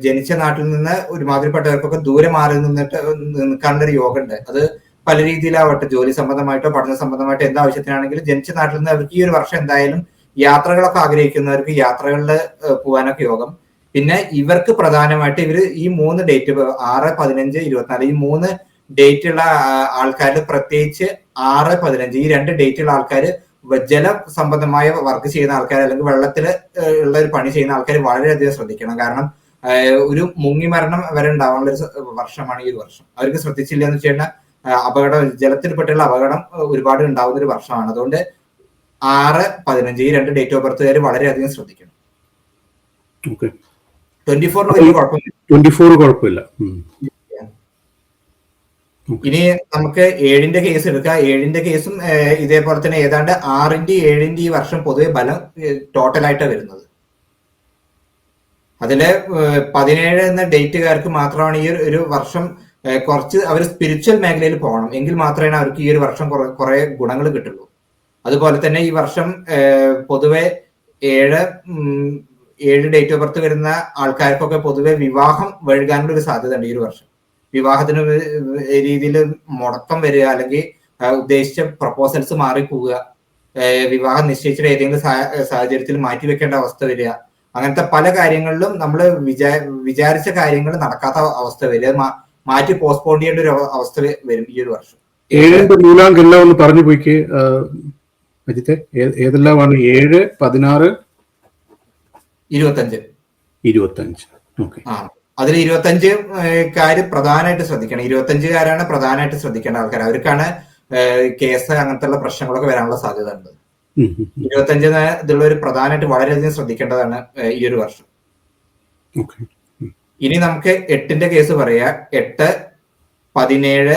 ജനിച്ച നാട്ടിൽ നിന്ന് ഒരുമാതിരിപ്പെട്ടവർക്കൊക്കെ ദൂരെ മാറി നിൽക്കാനുള്ളൊരു യോഗം ഉണ്ട്. അത് പല രീതിയിലാവട്ടെ, ജോലി സംബന്ധമായിട്ടോ പഠന സംബന്ധമായിട്ടോ എന്താവശ്യത്തിനാണെങ്കിലും ജനിച്ച നാട്ടിൽ നിന്ന് അവർക്ക് ഈ ഒരു വർഷം എന്തായാലും യാത്രകളൊക്കെ ആഗ്രഹിക്കുന്നവർക്ക് യാത്രകളിൽ പോകാനൊക്കെ യോഗം. പിന്നെ ഇവർക്ക് പ്രധാനമായിട്ട് ഇവർ ഈ 3 ഡേറ്റ് 6, 15, 24 ഈ 3 ഡേറ്റുള്ള ആൾക്കാരിൽ പ്രത്യേകിച്ച് 6, 15 ഈ 2 ഡേറ്റുള്ള ആൾക്കാർ ജല സംബന്ധമായ വർക്ക് ചെയ്യുന്ന ആൾക്കാർ അല്ലെങ്കിൽ വെള്ളത്തിൽ ഉള്ള ഒരു പണി ചെയ്യുന്ന ആൾക്കാർ വളരെയധികം ശ്രദ്ധിക്കണം. കാരണം ഒരു മുങ്ങിമരണം വരെ ഉണ്ടാവാനുള്ള ഒരു വർഷമാണ് ഈ ഒരു വർഷം. അവർക്ക് ശ്രദ്ധിച്ചില്ല എന്ന് വെച്ച് കഴിഞ്ഞാൽ അപകടം, ജലത്തിൽപ്പെട്ടുള്ള അപകടം ഒരുപാട് ഉണ്ടാവുന്ന ഒരു വർഷമാണ്. അതുകൊണ്ട് 6, 15 ഈ 2 ഡേറ്റ് ഓഫ് ബർത്തുകാർ വളരെയധികം ശ്രദ്ധിക്കണം. 24 കുഴപ്പമില്ല. ഇനി നമുക്ക് 7ന്റെ കേസ് എടുക്കാം. 7ന്റെ കേസും ഇതേപോലെ തന്നെ ഏതാണ്ട് 6ന്റെ 7ന്റെ ഈ വർഷം പൊതുവെ ബലം ടോട്ടലായിട്ടാണ് വരുന്നത്. അതില് 17 എന്ന ഡേറ്റുകാർക്ക് മാത്രമാണ് ഈ ഒരു വർഷം കുറച്ച് അവർ സ്പിരിച്വൽ മേഖലയിൽ പോകണം, എങ്കിൽ മാത്രമേ അവർക്ക് ഈ ഒരു വർഷം കുറെ ഗുണങ്ങൾ കിട്ടുള്ളൂ. അതുപോലെ തന്നെ ഈ വർഷം പൊതുവെ 7 ഡേറ്റ് ഓഫ് ബർത്ത് വരുന്ന ആൾക്കാർക്കൊക്കെ പൊതുവെ വിവാഹം വഴുകാനുള്ള ഒരു സാധ്യത ഉണ്ട് ഈ ഒരു വർഷം. വിവാഹത്തിന് രീതിയിൽ മുടക്കം വരിക, അല്ലെങ്കിൽ ഉദ്ദേശിച്ച പ്രപ്പോസൽസ് മാറിപ്പോവുക, വിവാഹം നിശ്ചയിച്ചിട്ട് ഏതെങ്കിലും സാഹചര്യത്തിൽ മാറ്റിവെക്കേണ്ട അവസ്ഥ വരിക, അങ്ങനത്തെ പല കാര്യങ്ങളിലും നമ്മൾ വിചാരിച്ച കാര്യങ്ങൾ നടക്കാത്ത അവസ്ഥ വരിക, മാറ്റി പോസ്റ്റ്പോൺ ചെയ്യേണ്ട ഒരു അവസ്ഥ വരും ഈ ഒരു വർഷം. 7ന്റെ മൂലാങ്ക് എല്ലാം ഒന്ന് പറഞ്ഞു പോയിക്ക് അജിത്തെ, ഏതെല്ലാമാണ്? 7, 16, 25. 25. ഓക്കെ. അതിൽ 25 പ്രധാനമായിട്ട് ശ്രദ്ധിക്കണം. 25കാരാണ് പ്രധാനമായിട്ട് ശ്രദ്ധിക്കേണ്ട ആൾക്കാർ. അവർക്കാണ് കേസ് അങ്ങനത്തെ പ്രശ്നങ്ങളൊക്കെ വരാനുള്ള സാധ്യത ഉണ്ട്. 25 ഇതുള്ള ഒരു പ്രധാനമായിട്ട് വളരെയധികം ശ്രദ്ധിക്കേണ്ടതാണ് ഈ ഒരു വർഷം. ഇനി നമുക്ക് 8ന്റെ കേസ് പറയാ. 8, 17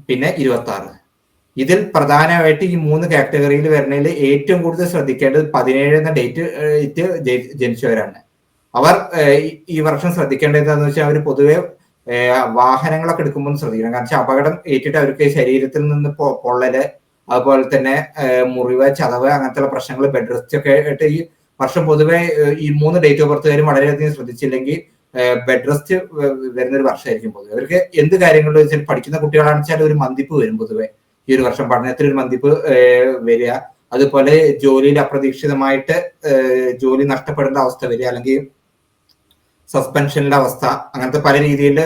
പിന്നെ 26. ഇതിൽ പ്രധാനമായിട്ട് ഈ 3 കാറ്റഗറിയിൽ വരുന്നതിൽ ഏറ്റവും കൂടുതൽ ശ്രദ്ധിക്കേണ്ടത് 17 എന്ന ഡേറ്റ് ജനിച്ചവരാണ്. അവർ ഈ വർഷം ശ്രദ്ധിക്കേണ്ടത് എന്താണെന്ന് വെച്ചാൽ അവർ പൊതുവെ വാഹനങ്ങളൊക്കെ എടുക്കുമ്പോൾ ശ്രദ്ധിക്കണം. കാരണം അപകടം ഏറ്റിട്ട് അവർക്ക് ശരീരത്തിൽ നിന്ന് പൊള്ളല്, അതുപോലെ തന്നെ മുറിവ്, ചതവ്, അങ്ങനത്തെ പ്രശ്നങ്ങൾ, ബെഡ് റെസ്റ്റ് ഒക്കെ ആയിട്ട് ഈ വർഷം പൊതുവെ ഈ 3 ഡേറ്റ് ഓഫ് ബർത്തുകാരും വളരെയധികം ശ്രദ്ധിച്ചില്ലെങ്കിൽ ബെഡ് റെസ്റ്റ് വരുന്നൊരു വർഷമായിരിക്കും പൊതുവെ. അവർക്ക് എന്ത് കാര്യങ്ങളും വെച്ചാൽ പഠിക്കുന്ന കുട്ടികളാണെന്ന് വെച്ചാൽ ഒരു മന്ദിപ്പ് വരും പൊതുവെ ഈ ഒരു വർഷം, പഠനത്തിൽ ഒരു മന്ദിപ്പ് വരിക, അതുപോലെ ജോലിയിൽ അപ്രതീക്ഷിതമായിട്ട് ജോലി നഷ്ടപ്പെടേണ്ട അവസ്ഥ വരിക, അല്ലെങ്കിൽ സസ്പെൻഷനിന്റെ അവസ്ഥ, അങ്ങനത്തെ പല രീതിയിൽ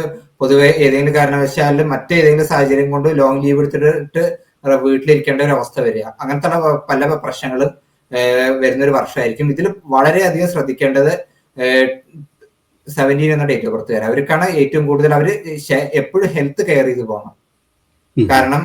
പൊതുവെ ഏതെങ്കിലും കാരണവശാലും മറ്റേതെങ്കിലും സാഹചര്യം കൊണ്ട് ലോങ് ലീവ് എടുത്തിട്ട് വീട്ടിലിരിക്കേണ്ട ഒരു അവസ്ഥ വരിക, അങ്ങനത്തെ പല പ്രശ്നങ്ങളും വരുന്നൊരു വർഷമായിരിക്കും. ഇതിൽ വളരെയധികം ശ്രദ്ധിക്കേണ്ടത് 17 എന്ന ഡേറ്റ് ഓഫ് ബർത്ത് വരെ അവർക്കാണ് ഏറ്റവും കൂടുതൽ. അവര് എപ്പോഴും ഹെൽത്ത് കെയർ ചെയ്ത് പോകണം. കാരണം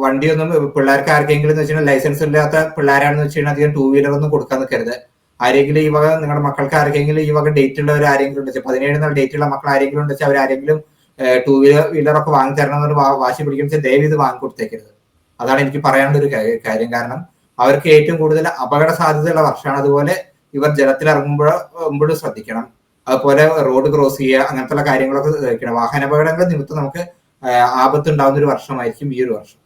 വണ്ടിയൊന്നും പിള്ളേർക്ക് ആർക്കെങ്കിലും എന്ന് വെച്ചാൽ ലൈസൻസ് ഇല്ലാത്ത പിള്ളേരാണെന്ന് വെച്ചാൽ അധികം 2 വീലർ ഒന്നും കൊടുക്കാൻ നിൽക്കരുത്. ആരെങ്കിലും ഈ വക നിങ്ങളുടെ മക്കൾക്ക് ആർക്കെങ്കിലും ഈ വക ഡേറ്റ് ഉള്ളവർ ആരെങ്കിലും ഉണ്ടെച്ചാൽ 17 എന്നുള്ള ഡേറ്റ് ഉള്ള മക്കൾ ആരെങ്കിലും ഉണ്ടെച്ചാൽ അവരാരെങ്കിലും 2 വീലറൊക്കെ വാങ്ങി തരണം എന്നൊരു വാശി പിടിക്കുന്ന വെച്ചാൽ ദയവ് ഇത് വാങ്ങിക്കൊടുത്തേക്കരുത്. അതാണ് എനിക്ക് പറയാനുള്ള ഒരു കാര്യം. കാരണം അവർക്ക് ഏറ്റവും കൂടുതൽ അപകട സാധ്യതയുള്ള വർഷമാണ്. അതുപോലെ ഇവർ ജലത്തിൽ ഇറങ്ങുമ്പോഴും ശ്രദ്ധിക്കണം. അതുപോലെ റോഡ് ക്രോസ് ചെയ്യുക, അങ്ങനത്തെ കാര്യങ്ങളൊക്കെ ശ്രദ്ധിക്കണം. വാഹനാപകടങ്ങൾ നിമിത്തം നമുക്ക് ആപത്തുണ്ടാവുന്ന ഒരു വർഷമായിരിക്കും ഈ ഒരു വർഷം.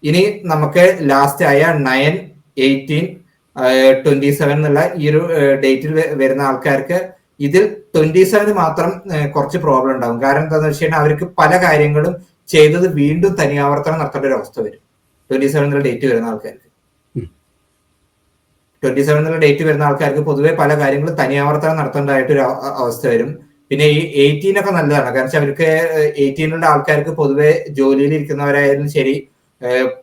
ഇനി നമുക്ക് ലാസ്റ്റ് ആയ 9, 18, 27 എന്നുള്ള ഈ ഒരു ഡേറ്റിൽ വരുന്ന ആൾക്കാർക്ക് ഇതിൽ 27 മാത്രം കുറച്ച് പ്രോബ്ലം ഉണ്ടാകും. കാരണം എന്താണെന്ന് വെച്ച് കഴിഞ്ഞാൽ അവർക്ക് പല കാര്യങ്ങളും ചെയ്തത് വീണ്ടും തനിയാവർത്തനം നടത്തേണ്ട ഒരു അവസ്ഥ വരും. 27 എന്നുള്ള ഡേറ്റ് വരുന്ന ആൾക്കാർക്ക് 27 എന്നുള്ള ഡേറ്റ് വരുന്ന ആൾക്കാർക്ക് പൊതുവെ പല കാര്യങ്ങളും തനിയാവർത്തനം നടത്തേണ്ടതായിട്ടൊരു അവസ്ഥ വരും. പിന്നെ ഈ 18 ഒക്കെ നല്ലതാണ്. കാരണം അവർക്ക് 18 ആൾക്കാർക്ക് പൊതുവെ ജോലിയിൽ ഇരിക്കുന്നവരായാലും ശരി,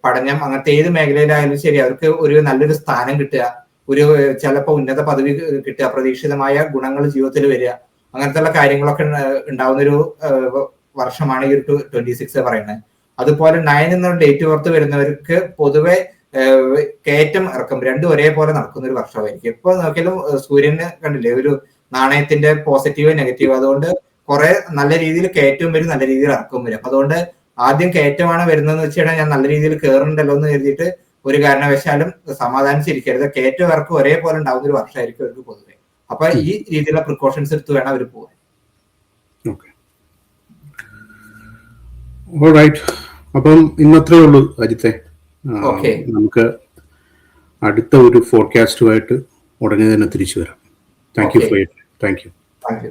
പഠനം അങ്ങനത്തെ ഏത് മേഖലയിലായാലും ശരി, അവർക്ക് ഒരു നല്ലൊരു സ്ഥാനം കിട്ടുക, ഒരു ചിലപ്പോൾ ഉന്നത പദവി കിട്ടുക, പ്രതീക്ഷിതമായ ഗുണങ്ങൾ ജീവിതത്തിൽ വരിക, അങ്ങനത്തെ കാര്യങ്ങളൊക്കെ ഉണ്ടാവുന്നൊരു വർഷമാണ് ഈ ഒരു 26 പറയുന്നത്. അതുപോലെ 9 എന്ന ഡേറ്റ് ഓർത്ത് വരുന്നവർക്ക് പൊതുവെ കയറ്റം ഇറക്കം രണ്ടും ഒരേപോലെ നടക്കുന്ന ഒരു വർഷമായിരിക്കും. എപ്പോൾ നോക്കിയാലും സൂര്യന് കണ്ടില്ലേ ഒരു നാണയത്തിന്റെ പോസിറ്റീവ് നെഗറ്റീവ്. അതുകൊണ്ട് കുറെ നല്ല രീതിയിൽ കയറ്റവും വരും, നല്ല രീതിയിൽ ഇറക്കവും വരും. അപ്പൊ അതുകൊണ്ട് ആദ്യം കയറ്റമാണ് വരുന്നതെന്ന് വെച്ച് കഴിഞ്ഞാൽ ഞാൻ നല്ല രീതിയിൽ കയറുന്നുണ്ടല്ലോ എന്ന് കരുതിയിട്ട് ഒരു കാരണവശാലും സമാധാനിച്ചിരിക്കരുത്. കയറ്റവും ഇറക്കും ഒരേപോലെ ഉണ്ടാവുന്ന ഒരു വർഷമായിരിക്കും അവർക്ക് പൊതുവെ. അപ്പൊ ഈ രീതിയിലുള്ള പ്രിക്കോഷൻസ് എടുത്ത് വേണം അവർ പോകാൻ. അപ്പം ഇന്നത്രേ ഉള്ളൂ അജിത്തെ. നമുക്ക് അടുത്ത ഒരു ഫോർകാസ്റ്റുമായിട്ട് ഉടനെ തന്നെ തിരിച്ചു വരാം. Thank you.